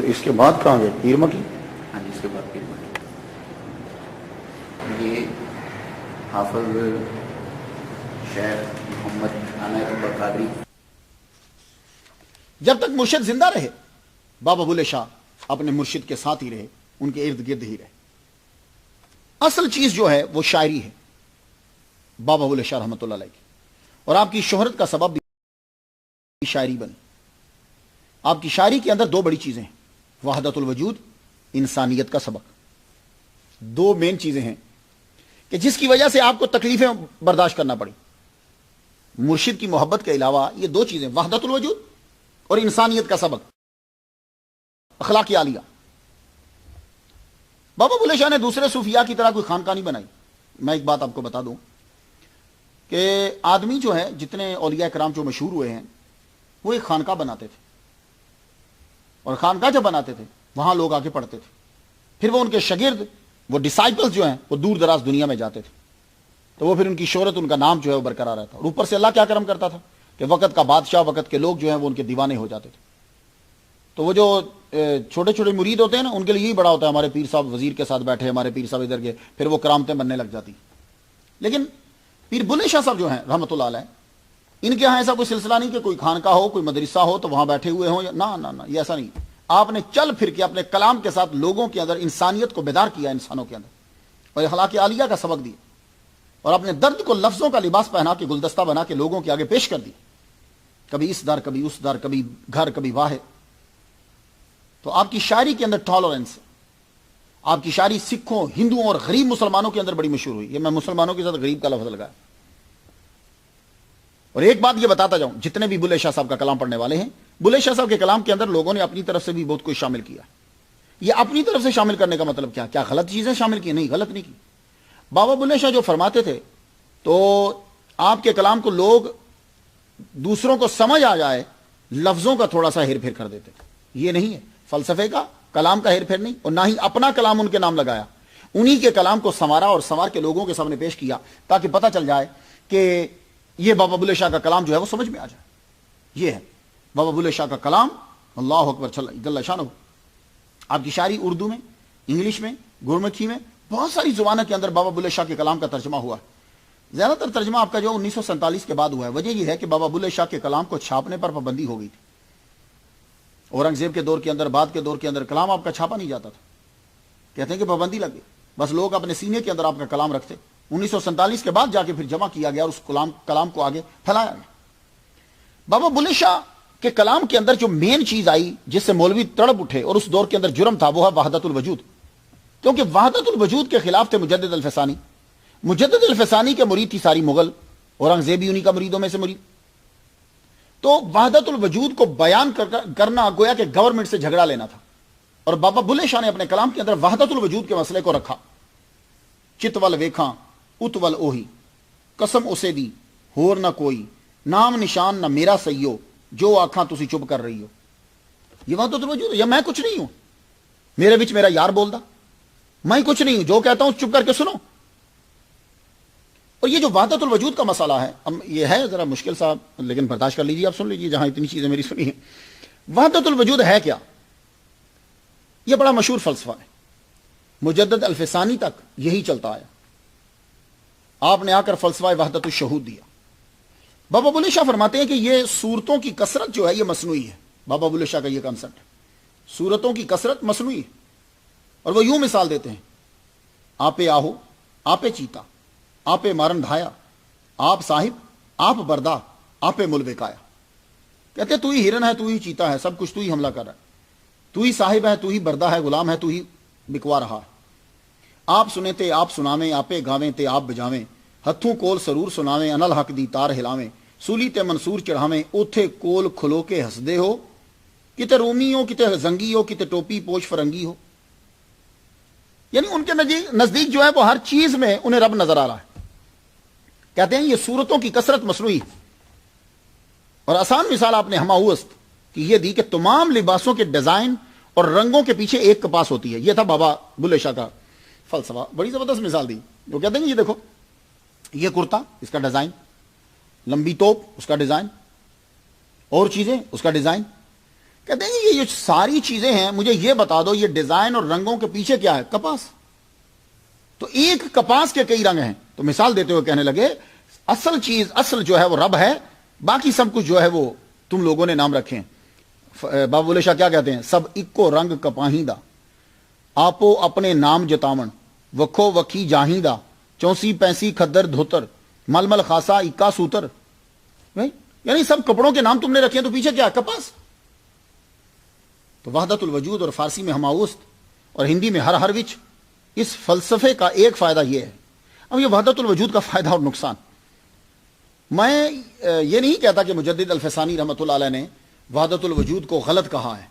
اس کے بعد کہاں گئے؟ پیر مکی؟ ہاں جی، اس کے بعد پیر مکی۔ یہ حافظ شیخ محمد عنایت اللہ قادری۔ جب تک مرشد زندہ رہے بابا بلے شاہ اپنے مرشد کے ساتھ ہی رہے، ان کے ارد گرد ہی رہے۔ اصل چیز جو ہے وہ شاعری ہے بابا بلے شاہ رحمۃ اللہ علیہ کی، اور آپ کی شہرت کا سبب بھی شاعری بنی۔ آپ کی شاعری کے اندر دو بڑی چیزیں ہیں، وحدت الوجود، انسانیت کا سبق۔ دو مین چیزیں ہیں کہ جس کی وجہ سے آپ کو تکلیفیں برداشت کرنا پڑی۔ مرشد کی محبت کے علاوہ یہ دو چیزیں، وحدت الوجود اور انسانیت کا سبق، اخلاق عالیہ۔ بابا بلے شاہ نے دوسرے صوفیاء کی طرح کوئی خانقاہ نہیں بنائی۔ میں ایک بات آپ کو بتا دوں کہ آدمی جو ہے، جتنے اولیاء کرام جو مشہور ہوئے ہیں، وہ ایک خانقاہ بناتے تھے، اور خانقاہ جب بناتے تھے وہاں لوگ آ کے پڑھتے تھے، پھر وہ ان کے شاگرد، وہ ڈسائپلز جو ہیں، وہ دور دراز دنیا میں جاتے تھے، تو وہ پھر ان کی شہرت، ان کا نام جو ہے وہ برقرار رہتا، اور اوپر سے اللہ کیا کرم کرتا تھا کہ وقت کا بادشاہ، وقت کے لوگ جو ہیں وہ ان کے دیوانے ہو جاتے تھے۔ تو وہ جو چھوٹے چھوٹے مرید ہوتے ہیں نا، ان کے لیے یہی بڑا ہوتا ہے، ہمارے پیر صاحب وزیر کے ساتھ بیٹھے، ہمارے پیر صاحب ادھر گئے، پھر وہ کرامتیں بننے لگ جاتی۔ لیکن پیر بلے شاہ صاحب جو ہیں رحمۃ اللہ علیہ، ان کے ہاں ایسا کوئی سلسلہ نہیں کہ کوئی خانقاہ ہو، کوئی مدرسہ ہو تو وہاں بیٹھے ہوئے ہوں، نہ یہ ایسا نہیں. آپ نے چل پھر کے اپنے کلام کے ساتھ لوگوں کے اندر انسانیت کو بیدار کیا، انسانوں کے اندر، اور اخلاق عالیہ کا سبق دیا، اور اپنے درد کو لفظوں کا لباس پہنا کے گلدستہ بنا کے لوگوں کے آگے پیش کر دی. کبھی اس در، کبھی اس در، کبھی گھر، کبھی باہر. تو آپ کی شاعری کے اندر ٹالرنس، آپ کی شاعری سکھوں، ہندوؤں اور غریب مسلمانوں کے اندر بڑی مشہور ہوئی. یہ میں مسلمانوں کے ساتھ غریب کا لفظ لگایا. اور ایک بات یہ بتاتا جاؤں، جتنے بھی بلے شاہ صاحب کا کلام پڑھنے والے ہیں، بلے شاہ صاحب کے کلام کے اندر لوگوں نے اپنی طرف سے بھی بہت کچھ شامل کیا. یہ اپنی طرف سے شامل کرنے کا مطلب کیا غلط چیزیں شامل کی؟ نہیں، غلط نہیں کی. بابا بلے شاہ جو فرماتے تھے تو آپ کے کلام کو لوگ دوسروں کو سمجھ آ جائے لفظوں کا تھوڑا سا ہیر پھیر کر دیتے تھے. یہ نہیں ہے فلسفے کا، کلام کا ہیر پھیر نہیں، اور نہ ہی اپنا کلام ان کے نام لگایا. انہی کے کلام کو سنوارا اور سنوار کے لوگوں کے سامنے پیش کیا تاکہ پتہ چل جائے کہ یہ بابا بلے شاہ کا کلام جو ہے وہ سمجھ میں آ جائے. یہ ہے بابا بلے شاہ کا کلام. اللہ اکبر جل شانہ. آپ کی شاعری اردو میں، انگلش میں، گرمکھی میں، بہت ساری زبانوں کے اندر بابا بلے شاہ کے کلام کا ترجمہ ہوا. زیادہ تر ترجمہ آپ کا جو 1947 کے بعد ہوا ہے. وجہ یہ ہے کہ بابا بلے شاہ کے کلام کو چھاپنے پر پابندی ہو گئی تھی. اورنگزیب کے دور کے اندر، بعد کے دور کے اندر کلام آپ کا چھاپا نہیں جاتا تھا. کہتے ہیں کہ پابندی لگ گئی، بس لوگ اپنے سینے کے اندر آپ کا کلام رکھتے. 1947 کے بعد جا کے پھر جمع کیا گیا اور اس کلام کو آگے پھیلایا گیا. بابا بلے شاہ کے کلام کے اندر جو مین چیز آئی جس سے مولوی تڑپ اٹھے اور اس دور کے اندر جرم تھا، وہ ہے وحدت الوجود. کیونکہ وحدت الوجود کے خلاف تھے مجدد الفسانی. مجدد الفسانی کے مرید تھی ساری مغل، اورنگزیب انہی کا مریدوں میں سے مرید. تو وحدت الوجود کو بیان کرنا گویا کہ گورنمنٹ سے جھگڑا لینا تھا. اور بابا بلے شاہ نے اپنے کلام کے اندر وحدت الوجود کے مسئلے کو رکھا. چتول ویکھاں اتول اوہی، قسم اسے دی ہور نہ کوئی، نام نشان نہ میرا سیو، جو آنکھاں تسی چپ کر رہی ہو. یہ وحدت الوجود ہے. یا میں کچھ نہیں ہوں، میرے بچ میرا یار بولدا، میں کچھ نہیں ہوں، جو کہتا ہوں چپ کر کے سنو. اور یہ جو وحدت الوجود کا مسئلہ ہے، یہ ہے ذرا مشکل صاحب، لیکن برداشت کر لیجیے، آپ سن لیجیے جہاں اتنی چیزیں میری سنی ہیں. وحدت الوجود ہے کیا؟ یہ بڑا مشہور فلسفہ ہے. مجدد الفسانی تک یہی چلتا آیا. آپ نے آ کر فلسفہ وحدت الشہود دیا. بابا بلے شاہ فرماتے ہیں کہ یہ صورتوں کی کثرت جو ہے یہ مصنوعی ہے. بابا بلے شاہ کا یہ کنسپٹ ہے، صورتوں کی کثرت مصنوعی ہے. اور وہ یوں مثال دیتے ہیں، آپے آہو، آپے چیتا، آپے مارن دھایا، آپ صاحب، آپ بردا، آپے ملبے کایا. کہتے تو ہی ہرن ہے، تو ہی چیتا ہے، سب کچھ تو ہی حملہ کر رہا ہے، تو ہی صاحب ہے، تو ہی بردا ہے، غلام ہے، تو ہی بکوا رہا ہے. آپ سنے تے آپ سناویں، آپے گاویں تے آپ بجاویں، ہتھوں کول سرور سناویں، انل حق دی تار ہلاویں، سولی تے منصور چڑھاویں، اوتھے کول کھلو کے ہسدے ہو، کتے رومی ہو، کتے زنگی ہو، کتے ٹوپی پوش فرنگی ہو. یعنی ان کے نزدیک جو ہے وہ ہر چیز میں انہیں رب نظر آ رہا ہے. کہتے ہیں یہ صورتوں کی کثرت مصنوعی. اور آسان مثال آپ نے ہماوست کی یہ دی کہ تمام لباسوں کے ڈیزائن اور رنگوں کے پیچھے ایک کپاس ہوتی ہے. یہ تھا بابا بلے شاہ کا فلسفہ. بڑی زبردست مثال دی. وہ کہتے ہیں یہ دیکھو، یہ کرتا، اس کا ڈیزائن، لمبی توپ، اس کا ڈیزائن، اور چیزیں، اس کا ڈیزائن. کہتے ہیں یہ جو ساری چیزیں ہیں، مجھے یہ بتا دو یہ ڈیزائن اور رنگوں کے پیچھے کیا ہے؟ کپاس. تو ایک کپاس کے کئی رنگ ہیں. تو مثال دیتے ہوئے کہنے لگے اصل چیز، اصل جو ہے وہ رب ہے، باقی سب کچھ جو ہے وہ تم لوگوں نے نام رکھے ہیں. بابا بلے شاہ کیا کہتے ہیں؟ سب اکو رنگ کپاہیندہ، آپو اپنے نام جتاون، وکھو وکھی جاہیندہ، چونسی پینسی کھدر دھوتر، مل مل خاصا اکا سوتر. یعنی سب کپڑوں کے نام تم نے رکھے ہیں، تو پیچھے کیا ہے؟ کپاس. تو وحدت الوجود، اور فارسی میں ہماوست اور ہندی میں ہر وچ، اس فلسفے کا ایک فائدہ یہ ہے. اب یہ وحدت الوجود کا فائدہ اور نقصان، میں یہ نہیں کہتا کہ مجدد الفسانی رحمۃ اللہ علیہ نے وحدت الوجود کو غلط کہا ہے.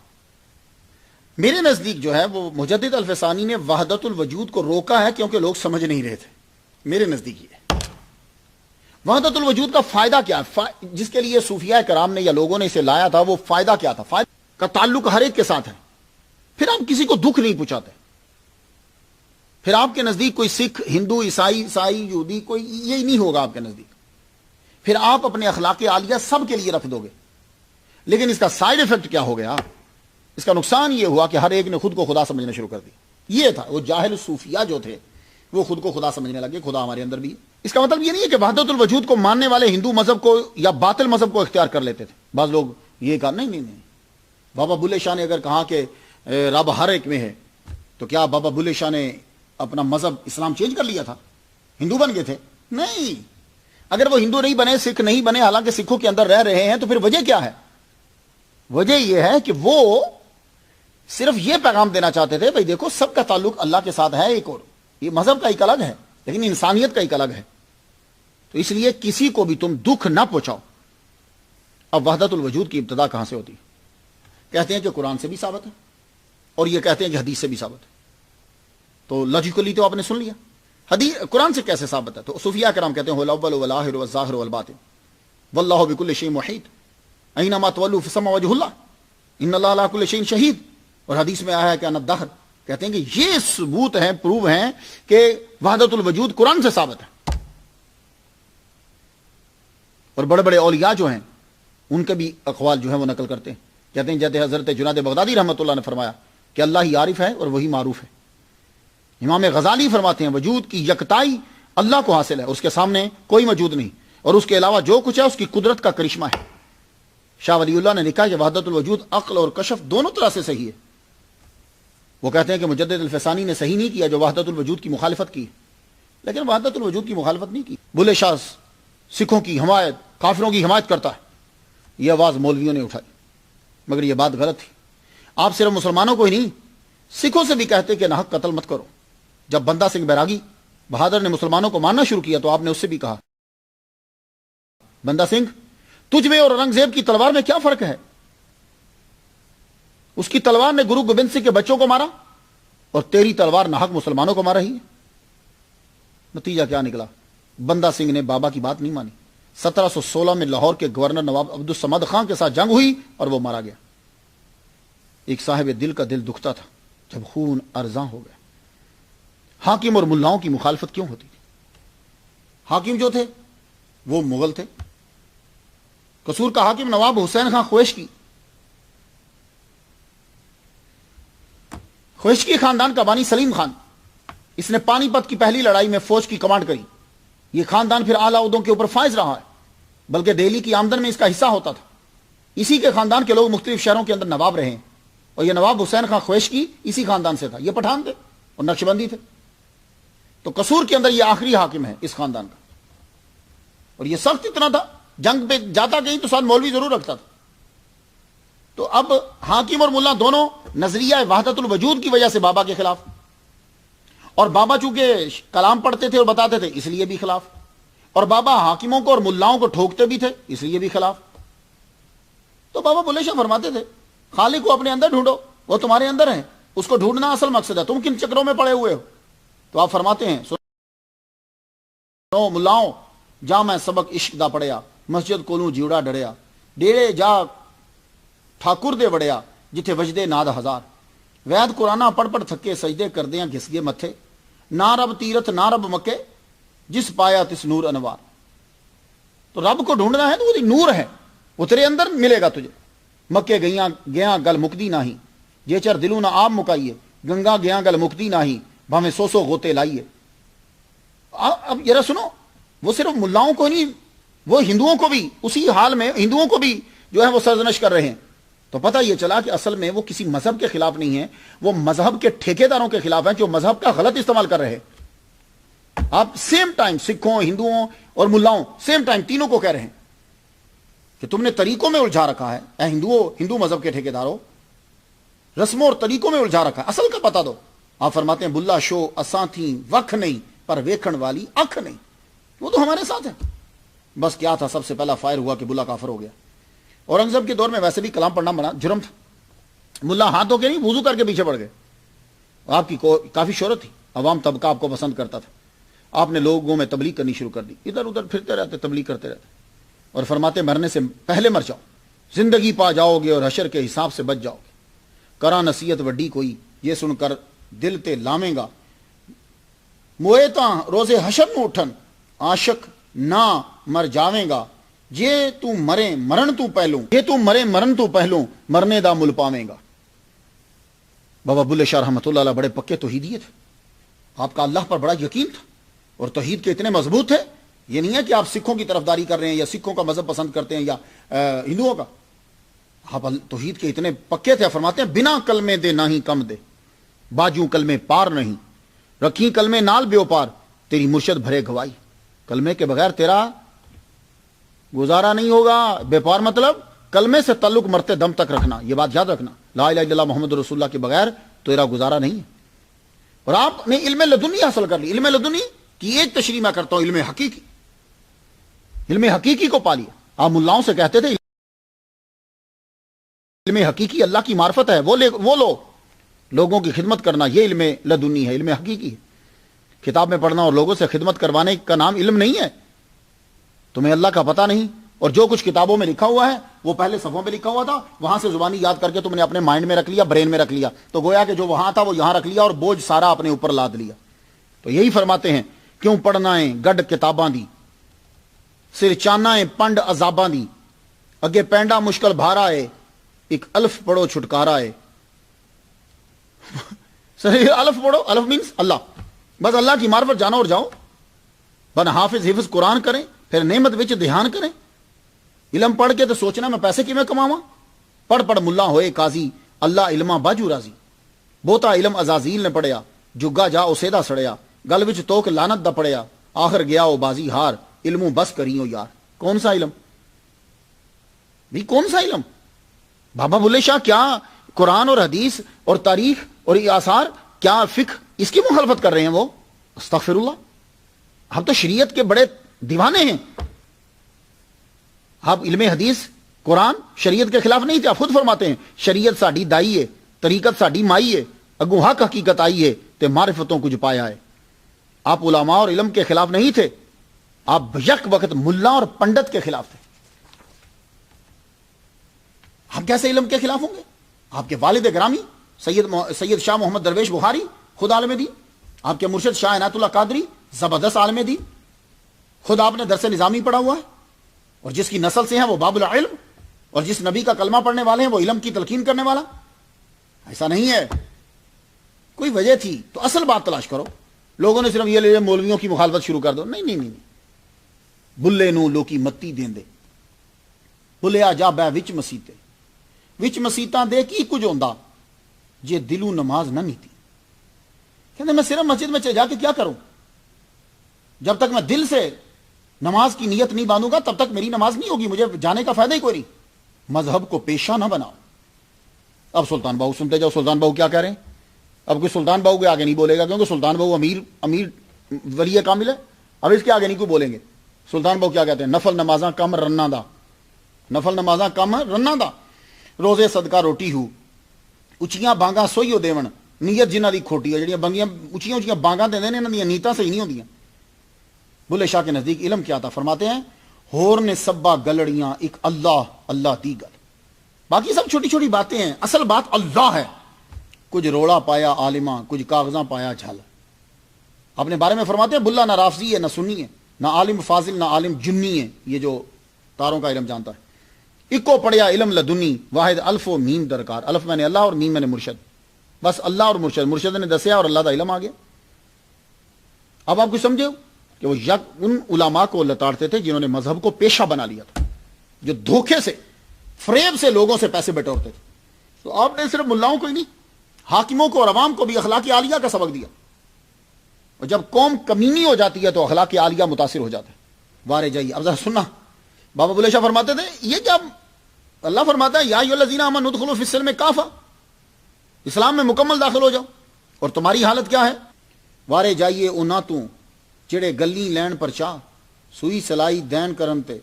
میرے نزدیک جو ہے وہ مجدد الفسانی نے وحدت الوجود کو روکا ہے کیونکہ لوگ سمجھ نہیں رہے تھے. میرے نزدیک یہ وحدت الوجود کا فائدہ کیا ہے، جس کے لیے صوفیاء کرام نے یا لوگوں نے اسے لایا تھا، وہ فائدہ کیا تھا؟ فائدہ کا تعلق ہر ایک کے ساتھ ہے. پھر آپ کسی کو دکھ نہیں پہنچاتے. پھر آپ کے نزدیک کوئی سکھ، ہندو، عیسائی، یہودی، کوئی یہی نہیں ہوگا آپ کے نزدیک. پھر آپ اپنے اخلاق عالیہ سب کے لیے رکھ دو گے. لیکن اس کا سائیڈ ایفیکٹ کیا ہو گیا؟ اس کا نقصان یہ ہوا کہ ہر ایک نے خود کو خدا سمجھنا شروع کر دیا. یہ تھا وہ جاہل صوفیاء جو تھے، وہ خود کو خدا سمجھنے لگے. خدا ہمارے اندر بھی ہے، اس کا مطلب یہ نہیں ہے کہ وحدت الوجود کو ماننے والے ہندو مذہب کو یا باطل مذہب کو اختیار کر لیتے تھے. بعض لوگ یہ کہا نہیں. بابا بلے شاہ نے اگر کہا کہ رب ہر ایک میں ہے تو کیا بابا بلے شاہ نے اپنا مذہب اسلام چینج کر لیا تھا؟ ہندو بن گئے تھے؟ نہیں. اگر وہ ہندو نہیں بنے، سکھ نہیں بنے، حالانکہ سکھوں کے اندر رہ رہے ہیں، تو پھر وجہ کیا ہے؟ وجہ یہ ہے کہ وہ صرف یہ پیغام دینا چاہتے تھے بھائی دیکھو سب کا تعلق اللہ کے ساتھ ہے. ایک اور یہ مذہب کا ایک الگ ہے لیکن انسانیت کا ایک الگ ہے. تو اس لیے کسی کو بھی تم دکھ نہ پہنچاؤ. اب وحدت الوجود کی ابتدا کہاں سے ہوتی؟ کہتے ہیں کہ قرآن سے بھی ثابت ہے اور یہ کہتے ہیں کہ حدیث سے بھی ثابت ہے. تو لاجیکلی تو آپ نے سن لیا. حدیث قرآن سے کیسے ثابت ہے؟ تو صوفیاء کرام کہتے ہیں هو الاول والآخر والظاہر والباطن واللہ بكل شیء محیط اینما تولوا فثم وجہ اللہ ان اللہ علی کل شیء شہید. اور حدیث میں آیا ہے کہ انا الدہر. کہتے ہیں کہ یہ ثبوت ہیں، پروو ہیں کہ وحدت الوجود قرآن سے ثابت ہے. اور بڑے بڑے اولیاء جو ہیں ان کے بھی اقوال جو ہیں وہ نقل کرتے ہیں. کہتے ہیں جیسے حضرت جنید بغدادی رحمۃ اللہ نے فرمایا کہ اللہ ہی عارف ہے اور وہی معروف ہے. امام غزالی فرماتے ہیں وجود کی یکتائی اللہ کو حاصل ہے، اس کے سامنے کوئی موجود نہیں، اور اس کے علاوہ جو کچھ ہے اس کی قدرت کا کرشمہ ہے. شاہ ولی اللہ نے لکھا کہ وحدت الوجود عقل اور کشف دونوں طرح سے صحیح ہے. وہ کہتے ہیں کہ مجدد الفسانی نے صحیح نہیں کیا جو وحدت الوجود کی مخالفت کی، لیکن وحدت الوجود کی مخالفت نہیں کی. بلے شاہ سکھوں کی حمایت، کافروں کی حمایت کرتا ہے، یہ آواز مولویوں نے اٹھائی، مگر یہ بات غلط تھی. آپ صرف مسلمانوں کو ہی نہیں سکھوں سے بھی کہتے کہ ناحق قتل مت کرو. جب بندہ سنگھ بیراگی بہادر نے مسلمانوں کو ماننا شروع کیا تو آپ نے اس سے بھی کہا بندہ سنگھ تجھ میں اور اورنگزیب کی تلوار میں کیا فرق ہے؟ اس کی تلوار نے گرو گوبند سنگھ کے بچوں کو مارا اور تیری تلوار ناحق مسلمانوں کو مار رہی ہے. نتیجہ کیا نکلا؟ بندہ سنگھ نے بابا کی بات نہیں مانی. 1716 میں لاہور کے گورنر نواب عبد الصمد خان کے ساتھ جنگ ہوئی اور وہ مارا گیا. ایک صاحب دل کا دل دکھتا تھا جب خون ارزاں ہو گیا. حاکم اور ملاؤں کی مخالفت کیوں ہوتی تھی؟ حاکم جو تھے وہ مغل تھے. قصور کا حاکم نواب حسین خان خویشکی خاندان کا بانی سلیم خان، اس نے پانی پت کی پہلی لڑائی میں فوج کی کمانڈ کری. یہ خاندان پھر اعلیٰ عہدوں کے اوپر فائز رہا ہے، بلکہ دہلی کی آمدن میں اس کا حصہ ہوتا تھا. اسی کے خاندان کے لوگ مختلف شہروں کے اندر نواب رہے ہیں، اور یہ نواب حسین خان خویشکی اسی خاندان سے تھا. یہ پٹھان تھے اور نقشبندی تھے. تو قصور کے اندر یہ آخری حاکم ہے اس خاندان کا. اور یہ سخت اتنا تھا، جنگ پہ جاتا کہیں تو ساتھ مولوی ضرور رکھتا تھا. تو اب حاکم اور ملا دونوں نظریہ وحدت الوجود کی وجہ سے بابا کے خلاف، اور بابا چونکہ کلام پڑھتے تھے اور بتاتے تھے اس لیے بھی خلاف، اور بابا حاکموں کو اور ملاؤں کو ٹھوکتے بھی تھے اس لیے بھی خلاف. تو بابا بلے شاہ فرماتے تھے خالق کو اپنے اندر ڈھونڈو، وہ تمہارے اندر ہے، اس کو ڈھونڈنا اصل مقصد ہے، تم کن چکروں میں پڑے ہوئے ہو. تو آپ فرماتے ہیں سنو ملاؤں جا میں سبق عشق دا پڑھیا، مسجد کولوں جیوڑا ڈڑیا، ڈیڑے جا ٹھاکر دے وڑیا جتھے وجدے ناد ہزار، وید قرآنہ پڑھ پڑھ تھکے سجدے کردیاں گھس گئے متھے، نہ رب تیرت نہ رب مکے جس پایا تس نور انوار. تو رب کو ڈھونڈنا ہے تو وہ نور ہے، وہ تیرے اندر ملے گا تجھے. مکے گیاں گل مکدی نہیں، یہ چر دلوں نہ آپ مکائیے، گنگا گیاں گل مکدی نہیں بھاویں سو غوطے لائیے. اب ذرا سنو، وہ صرف ملاؤں کو نہیں، وہ ہندوؤں کو بھی اسی حال میں ہندوؤں کو بھی جو ہے وہ سرزنش کر رہے ہیں. تو پتہ یہ چلا کہ اصل میں وہ کسی مذہب کے خلاف نہیں ہیں، وہ مذہب کے ٹھیکیداروں کے خلاف ہیں جو مذہب کا غلط استعمال کر رہے ہیں. آپ سیم ٹائم سکھوں، ہندوؤں اور ملاؤں سیم ٹائم تینوں کو کہہ رہے ہیں کہ تم نے طریقوں میں الجھا رکھا ہے. اے ہندو مذہب کے ٹھیکیداروں، رسموں اور طریقوں میں الجھا رکھا ہے، اصل کا پتہ دو. آپ فرماتے ہیں بلا شو اساں تھیں وکھ نہیں پر ویکھن والی اکھ نہیں. وہ تو ہمارے ساتھ ہیں. بس کیا تھا، سب سے پہلا فائر ہوا کہ بلا کافر ہو گیا. اورنگزیب کے دور میں ویسے بھی کلام پڑھنا منع جرم تھا. ملا ہاتھ دھو کے نہیں وضو کر کے پیچھے پڑ گئے. آپ کی کافی شہرت تھی، عوام طبقہ آپ کو پسند کرتا تھا. آپ نے لوگوں میں تبلیغ کرنی شروع کر دی، ادھر ادھر پھرتے رہتے، تبلیغ کرتے رہتے، اور فرماتے مرنے سے پہلے مر جاؤ، زندگی پا جاؤ گے اور حشر کے حساب سے بچ جاؤ گے. کرا نصیحت وڈی کوئی یہ سن کر دل تے لامیں گا، موئے تاں روزے حشر نو اٹھن عاشق نہ مر جاویں گا، جے تو مرے مرن تو پہلوں، جے تو مرے مرن تو پہلوں مرنے دا مل پاویں گا. بابا بلے شاہ رحمۃ اللہ علیہ بڑے پکے توحیدی تھے. آپ کا اللہ پر بڑا یقین تھا اور توحید کے اتنے مضبوط تھے یہ نہیں ہے کہ آپ سکھوں کی طرفداری کر رہے ہیں یا سکھوں کا مذہب پسند کرتے ہیں یا ہندوؤں کا. آپ توحید کے اتنے پکے تھے, فرماتے ہیں بنا کلمے دے نہ ہی کم دے, باجوں کلمے پار نہیں, رکھی کلمے نال بیو پار, تیری مرشد بھرے گوائی. کلمے کے بغیر تیرا گزارا نہیں ہوگا. بے پار مطلب کلمے سے تعلق مرتے دم تک رکھنا. یہ بات یاد رکھنا, لا الہ الا اللہ محمد رسول اللہ کے بغیر تیرا گزارا نہیں ہے. اور آپ نے علم لدنی حاصل کر لی. علم لدنی کی ایک تشریح میں کرتا ہوں, علم حقیقی. علم حقیقی کو پا لیا. آپ ملاؤں سے کہتے تھے علم حقیقی اللہ کی معرفت ہے, وہ لو. لوگوں کی خدمت کرنا یہ علم لدنی ہے, علم حقیقی ہے. کتاب میں پڑھنا اور لوگوں سے خدمت کروانے کا نام علم نہیں ہے. تمہیں اللہ کا پتہ نہیں, اور جو کچھ کتابوں میں لکھا ہوا ہے وہ پہلے صفوں پہ لکھا ہوا تھا, وہاں سے زبانی یاد کر کے تم نے اپنے مائنڈ میں رکھ لیا, برین میں رکھ لیا, تو گویا کہ جو وہاں تھا وہ یہاں رکھ لیا اور بوجھ سارا اپنے اوپر لاد لیا. تو یہی فرماتے ہیں کیوں پڑھنا ہے گڈ کتاباں دی, سر چانا ہے پنڈ عذاباں دی, اگے پینڈا مشکل بھارا ہے, ایک الف پڑھو چھٹکارا ہے. الف پڑھو, الف مینس اللہ, بس اللہ کی معرفت جانا اور جاؤ. بن حافظ قرآن کریں, پھر نعمت وچ دھیان کریں. علم پڑھ کے تو سوچنا میں پیسے کی میں کماواں. پڑھ پڑھ ملا ہوئے قاضی, اللہ علماں باجو راضی. بوتا علم عزازیل نے پڑھیا, جگا جا اسیدہ سڑیا, گل وچ توک لانت دا پڑھیا, آخر گیا او بازی ہار, علموں بس کریو یار. کون سا علم بھی, کون سا علم؟ بابا بلے شاہ کیا قرآن اور حدیث اور تاریخ اور آثار, کیا فقہ, اس کی مخالفت کر رہے ہیں وہ؟ استغفر اللہ. ہم تو شریعت کے بڑے دیوانے ہیں. آپ علم حدیث قرآن شریعت کے خلاف نہیں تھے. آپ خود فرماتے ہیں شریعت ساڈی دائی ہے, طریقت ساڈی مائی ہے, اگوں حق حقیقت آئی ہے تے معرفتوں کچھ پایا ہے. آپ علماء اور علم کے خلاف نہیں تھے, آپ یک وقت ملا اور پنڈت کے خلاف تھے. ہم کیسے علم کے خلاف ہوں گے؟ آپ کے والد گرامی سید شاہ محمد درویش بخاری خود عالم دین, آپ کے مرشد شاہ عنایت اللہ قادری زبردست عالم دین, خود آپ نے درس نظامی پڑھا ہوا ہے, اور جس کی نسل سے ہیں وہ باب العلم, اور جس نبی کا کلمہ پڑھنے والے ہیں وہ علم کی تلقین کرنے والا. ایسا نہیں ہے. کوئی وجہ تھی تو اصل بات تلاش کرو. لوگوں نے صرف یہ لے مولویوں کی مخالفت شروع کر دو. نہیں نہیں نہیں, بلے نو لوکی متی دین دے, بلیا جا بہ وچ مسیتے, وچ مسیتاں دے کی کچھ ہوندا جے دلوں نماز نہ نیتی. کہتے میں صرف مسجد میں جا کے کیا کروں؟ جب تک میں دل سے نماز کی نیت نہیں باندھوں گا تب تک میری نماز نہیں ہوگی, مجھے جانے کا فائدہ ہی کوئی نہیں. مذہب کو پیشہ نہ بناؤ. اب سلطان بہو سنتے جاؤ, سلطان بہو کیا کہہ رہے ہیں. اب کوئی سلطان بہو کے آگے نہیں بولے گا, کیونکہ سلطان بہو امیر ولی کامل ہے. اب اس کے آگے نہیں کوئی بولیں گے. سلطان بہو کیا کہتے ہیں؟ نفل نمازاں کم رنا دا, نفل نمازاں کم رنا دا, روزے صدقہ روٹی ہو, اچیاں بانگاں سوئیو دیون, نیت جنہ دی کھوٹی ہے. جڑیاں بنگیاں اچیاں اچیاں بانگاں دے دین, انہاں دی نیتاں صحیح نہیں ہوندیاں. بلے شاہ کے نزدیک علم کیا تھا؟ فرماتے ہیں ہور نے سبا گلڑیاں ایک اللہ اللہ دی گل, باقی سب چھوٹی چھوٹی باتیں ہیں, اصل بات اللہ ہے. کچھ روڑا پایا عالماں, کچھ کاغذاں پایا جھل. اپنے بارے میں فرماتے ہیں بلا نہ رافضی ہے نہ سنی ہے, نہ عالم فاضل نہ عالم جنی ہے, یہ جو تاروں کا علم جانتا ہے. اکو پڑھیا علم لدنی, واحد الف و میم درکار. الف میں نے اللہ اور میم میں نے مرشد, بس اللہ اور مرشد, مرشد نے دسیا اور اللہ دا علم آ گیا. اب آپ کچھ سمجھے کہ وہ یک ان علماء کو لتاڑتے تھے جنہوں نے مذہب کو پیشہ بنا لیا تھا, جو دھوکے سے فریب سے لوگوں سے پیسے بٹورتے تھے. تو آپ نے صرف ملاؤں کو ہی نہیں, حاکموں کو اور عوام کو بھی اخلاق عالیہ کا سبق دیا. اور جب قوم کمینی ہو جاتی ہے تو اخلاق عالیہ متاثر ہو جاتا ہے. وارے جائیے, اب ذرا سننا, بابا بلے شاہ فرماتے تھے یہ جب اللہ فرماتا ہے یا ایھا الذین آمنوا ادخلوا فی السلم کافہ, اسلام میں مکمل داخل ہو جاؤ, اور تمہاری حالت کیا ہے؟ وارے جائیے انہاں تو جڑے گلی لین پر چاہ, سوئی سلائی دین کرن تے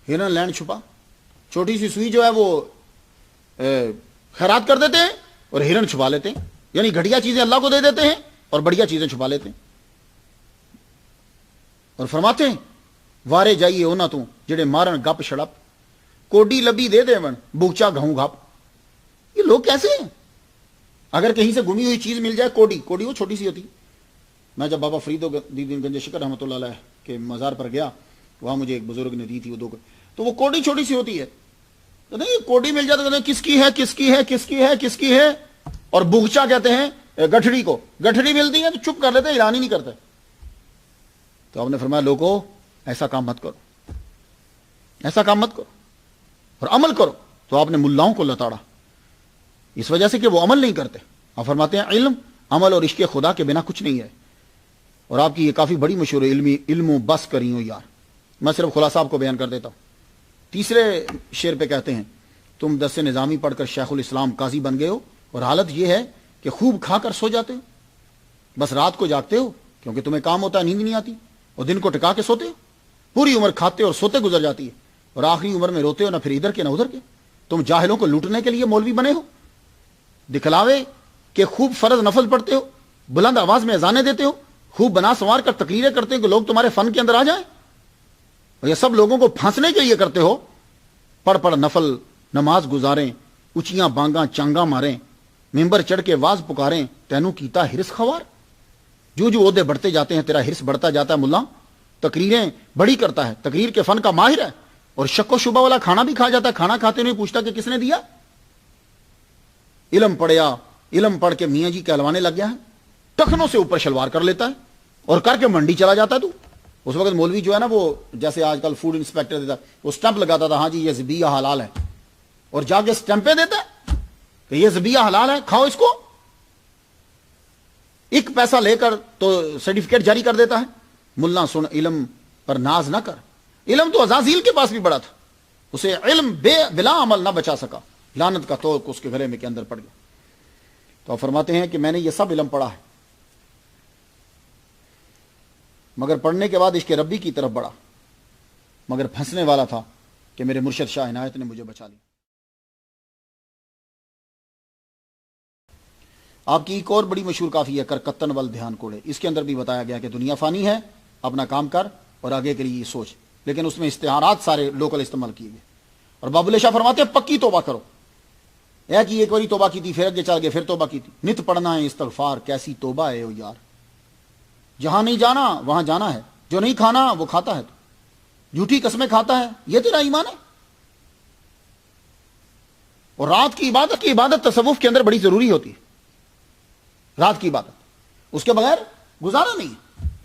ہرن لین چھپا. چھوٹی سی سوئی جو ہے وہ خیرات کر دیتے ہیں اور ہرن چھپا لیتے ہیں, یعنی گھٹیا چیزیں اللہ کو دے دیتے ہیں اور بڑھیا چیزیں چھپا لیتے ہیں. اور فرماتے ہیں وارے جائیے انہاں تو جڑے مارن گپ شڑپ, کوڈی لبی دے دےون بوچا گھوں گھپ. یہ لوگ کیسے ہیں؟ اگر کہیں سے گمی ہوئی چیز مل جائے, کوڈی وہ چھوٹی سی ہوتی. میں جب بابا فرید الدین گنج شکر رحمۃ اللہ علیہ کے مزار پر گیا, وہاں مجھے ایک بزرگ نے دی تھی وہ دو, تو وہ کوڈی چھوٹی سی ہوتی ہے. کہتے ہیں کوڈی مل جائے تو کہتے ہیں کس کی ہے کس کی ہے کس کی ہے کس کی ہے, اور بغچا کہتے ہیں گٹھڑی کو. گٹھڑی ملتی ہے تو چپ کر لیتے, اعلان ہی نہیں کرتے. تو آپ نے فرمایا لوگوں ایسا کام مت کرو، ایسا کام مت کرو اور عمل کرو. تو آپ نے ملاؤں کو لتاڑا اس وجہ سے کہ وہ عمل نہیں کرتے. آپ فرماتے ہیں علم، عمل اور عشق خدا کے بنا کچھ نہیں ہے. اور آپ کی یہ کافی بڑی مشہور علم و بس کری ہوں یار. میں صرف خلاصہ آپ کو بیان کر دیتا ہوں. تیسرے شعر پہ کہتے ہیں تم درس نظامی پڑھ کر شیخ الاسلام قاضی بن گئے ہو اور حالت یہ ہے کہ خوب کھا کر سو جاتے ہو، بس رات کو جاگتے ہو کیونکہ تمہیں کام ہوتا ہے، نیند نہیں آتی، اور دن کو ٹکا کے سوتے ہو. پوری عمر کھاتے اور سوتے گزر جاتی ہے اور آخری عمر میں روتے ہو نہ پھر ادھر کے نہ ادھر کے. تم جاہلوں کو لوٹنے کے لیے مولوی بنے ہو، دکھلاوے کہ خوب فرض نفل پڑھتے ہو، بلند آواز میں اذانیں دیتے ہو، خوب بنا سنوار کر تقریریں کرتے ہو کہ لوگ تمہارے فن کے اندر آ جائیں، اور یہ سب لوگوں کو پھانسنے کے لیے کرتے ہو. پڑھ پڑھ نفل نماز گزاریں، اونچیاں بانگاں چانگاں ماریں، ممبر چڑھ کے واز پکاریں، تینوں کیتا ہرس خوار. جو جو عہدے بڑھتے جاتے ہیں تیرا ہرس بڑھتا جاتا ہے ملا. تقریریں بڑی کرتا ہے، تقریر کے فن کا ماہر ہے، اور شک و شبہ والا کھانا بھی کھا جاتا ہے، کھانا کھاتے نہیں پوچھتا کہ کس نے دیا. علم پڑھیا، علم پڑھ کے میاں جی کہلوانے لگ گیا ہے، ٹخنوں سے اوپر شلوار کر لیتا ہے اور کر کے منڈی چلا جاتا ہے. تو اس وقت مولوی جو ہے نا، وہ جیسے آج کل فوڈ انسپیکٹر دیتا وہ سٹمپ لگاتا تھا، ہاں جی یہ ذبیحہ حلال ہے، اور جا کے سٹمپیں دیتا ہے کہ یہ ذبیحہ حلال ہے، کھاؤ اس کو. ایک پیسہ لے کر تو سرٹیفکیٹ جاری کر دیتا ہے. ملا سن، علم پر ناز نہ کر. علم تو عزازیل کے پاس بھی بڑا تھا، اسے علم بلا عمل نہ بچا سکا، لعنت کا توق اس کے گلے میں کے اندر پڑ گیا. تو آپ فرماتے ہیں کہ میں نے یہ سب علم پڑھا ہے، مگر پڑھنے کے بعد عشق ربی کی طرف بڑھا، مگر پھنسنے والا تھا کہ میرے مرشد شاہ عنایت نے مجھے بچا لیا. آپ کی ایک اور بڑی مشہور کافی ہے کرکتن ول دھیان کوڑے. اس کے اندر بھی بتایا گیا کہ دنیا فانی ہے، اپنا کام کر اور آگے کے لیے سوچ، لیکن اس میں استعارات سارے لوکل استعمال کیے گئے. اور بابل شاہ فرماتے ہیں پکی توبہ کرو. یہ کہ ایک باری توبہ کی تھی، پھر اگے چل گئے، پھر توبہ کی تھی. نت پڑھنا ہے استغفار، کیسی توبہ ہے او یار. جہاں نہیں جانا وہاں جانا ہے، جو نہیں کھانا وہ کھاتا ہے، تو جھوٹی قسمیں کھاتا ہے، یہ تیرا ایمان ہے. اور رات کی عبادت تصوف کے اندر بڑی ضروری ہوتی ہے. رات کی عبادت اس کے بغیر گزارا نہیں.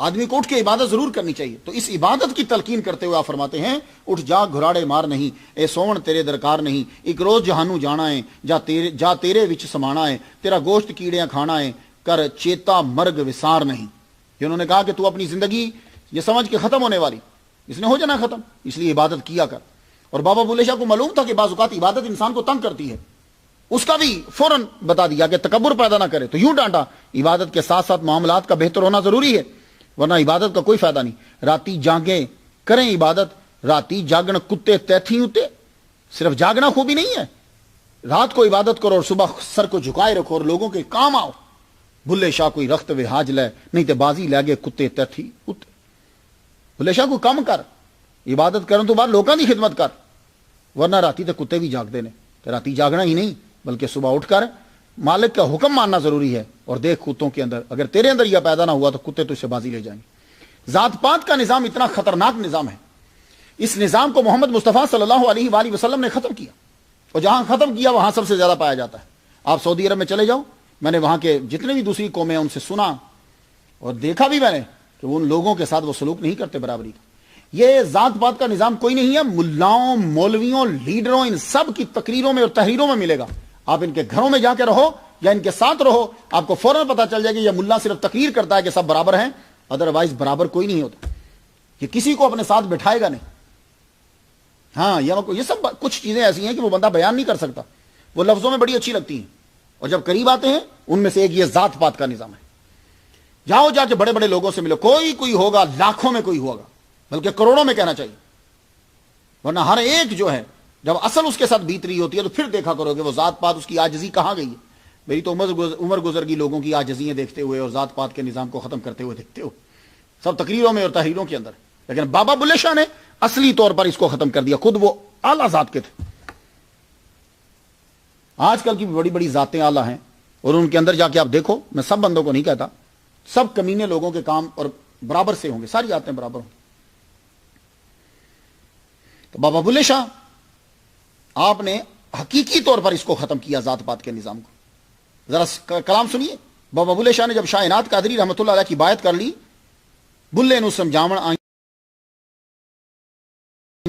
آدمی کو اٹھ کے عبادت ضرور کرنی چاہیے. تو اس عبادت کی تلقین کرتے ہوئے آپ فرماتے ہیں اٹھ جا گھراڑے مار نہیں، اے سون تیرے درکار نہیں، ایک روز جہانو جانا ہے، جا تیرے وچ سمانا ہے، تیرا گوشت کیڑیاں کھانا ہے، کر چیتا مرگ وسار نہیں. کہ انہوں نے کہا کہ تو اپنی زندگی یہ سمجھ کے ختم ہونے والی، اس نے ہو جانا ختم، اس لیے عبادت کیا کر. اور بابا بلے شاہ کو معلوم تھا کہ بعض اوقات عبادت انسان کو تنگ کرتی ہے، اس کا بھی فوراً بتا دیا کہ تکبر پیدا نہ کرے. تو یوں ڈانٹا عبادت کے ساتھ ساتھ معاملات کا بہتر ہونا ضروری ہے، ورنہ عبادت کا کوئی فائدہ نہیں. راتی جاگیں کریں عبادت، راتی جاگن کتے تیتھی ہوتے. صرف جاگنا خوبی نہیں ہے، رات کو عبادت کرو اور صبح سر کو جھکائے رکھو اور لوگوں کے کام آؤ. بلے شاہ کوئی رخت و حاج لے، نہیں تے بازی لے گئے کتے تیتھی کتے. بلے شاہ کو کم کر، عبادت کرن تو بعد لوگوں کی خدمت کر، ورنہ راتی تے کتے بھی جاگتے ہیں. تو راتی جاگنا ہی نہیں بلکہ صبح اٹھ کر مالک کا حکم ماننا ضروری ہے. اور دیکھ کتوں کے اندر اگر تیرے اندر یہ پیدا نہ ہوا تو کتے تو اس سے بازی لے جائیں گے. ذات پات کا نظام اتنا خطرناک نظام ہے، اس نظام کو محمد مصطفیٰ صلی اللہ علیہ وآلہ وسلم نے ختم کیا، اور جہاں ختم کیا وہاں سب سے زیادہ پایا جاتا ہے. آپ سعودی عرب میں چلے جاؤ، میں نے وہاں کے جتنے بھی دوسری قومیں ہیں ان سے سنا اور دیکھا بھی میں نے کہ ان لوگوں کے ساتھ وہ سلوک نہیں کرتے برابری کا. یہ ذات پات کا نظام کوئی نہیں ہے، ملاؤں مولویوں لیڈروں ان سب کی تقریروں میں اور تحریروں میں ملے گا. آپ ان کے گھروں میں جا کے رہو یا ان کے ساتھ رہو، آپ کو فوراً پتا چل جائے گا یہ ملا صرف تقریر کرتا ہے کہ سب برابر ہیں، ادروائز برابر کوئی نہیں ہوتا. یہ کسی کو اپنے ساتھ بٹھائے گا نہیں. ہاں یہ سب کچھ چیزیں ایسی ہیں کہ وہ بندہ بیان نہیں کر سکتا، وہ لفظوں میں بڑی اچھی لگتی ہیں اور جب قریب آتے ہیں ان میں سے ایک یہ ذات پات کا نظام ہے. جاؤ جا کے بڑے بڑے لوگوں سے ملو، کوئی ہوگا لاکھوں میں کوئی ہوگا بلکہ کروڑوں میں کہنا چاہیے، ورنہ ہر ایک جو ہے جب اصل اس کے ساتھ بیت رہی ہوتی ہے تو پھر دیکھا کرو کہ وہ ذات پات اس کی عاجزی کہاں گئی ہے. میری تو عمر گزر گئی لوگوں کی عاجزیاں دیکھتے ہوئے اور ذات پات کے نظام کو ختم کرتے ہوئے دیکھتے ہو، سب تقریروں میں اور تحریروں کے اندر. لیکن بابا بلے شاہ نے اصلی طور پر اس کو ختم کر دیا، خود وہ اعلیٰ ذات کے تھے. آج کل کی بڑی بڑی ذاتیں اعلیٰ ہیں اور ان کے اندر جا کے آپ دیکھو، میں سب بندوں کو نہیں کہتا، سب کمینے لوگوں کے کام اور برابر سے ہوں گے، ساری ذاتیں برابر ہوں. تو بابا بلے شاہ آپ نے حقیقی طور پر اس کو ختم کیا، ذات پات کے نظام کو. ذرا کلام سنیے. بابا بلے شاہ نے جب شاہ عنایت قادری رحمۃ اللہ علیہ کی بایعت کر لی، بلے نو سمجھاون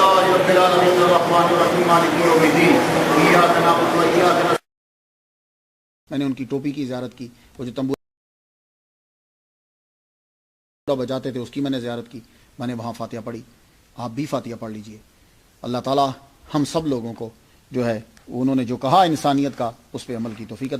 للہ رب العالمین الرحمن الرحیم مالک یوم الدین ایاک نعبد و ایاک نستعین. میں نے ان کی ٹوپی کی زیارت کی, وہ جو تمبو بجاتے تھے اس کی میں نے زیارت کی, میں نے وہاں فاتحہ پڑھی. آپ بھی فاتحہ پڑھ لیجئے. اللہ تعالی ہم سب لوگوں کو جو ہے انہوں نے جو کہا انسانیت کا اس پہ عمل کی توفیق عطا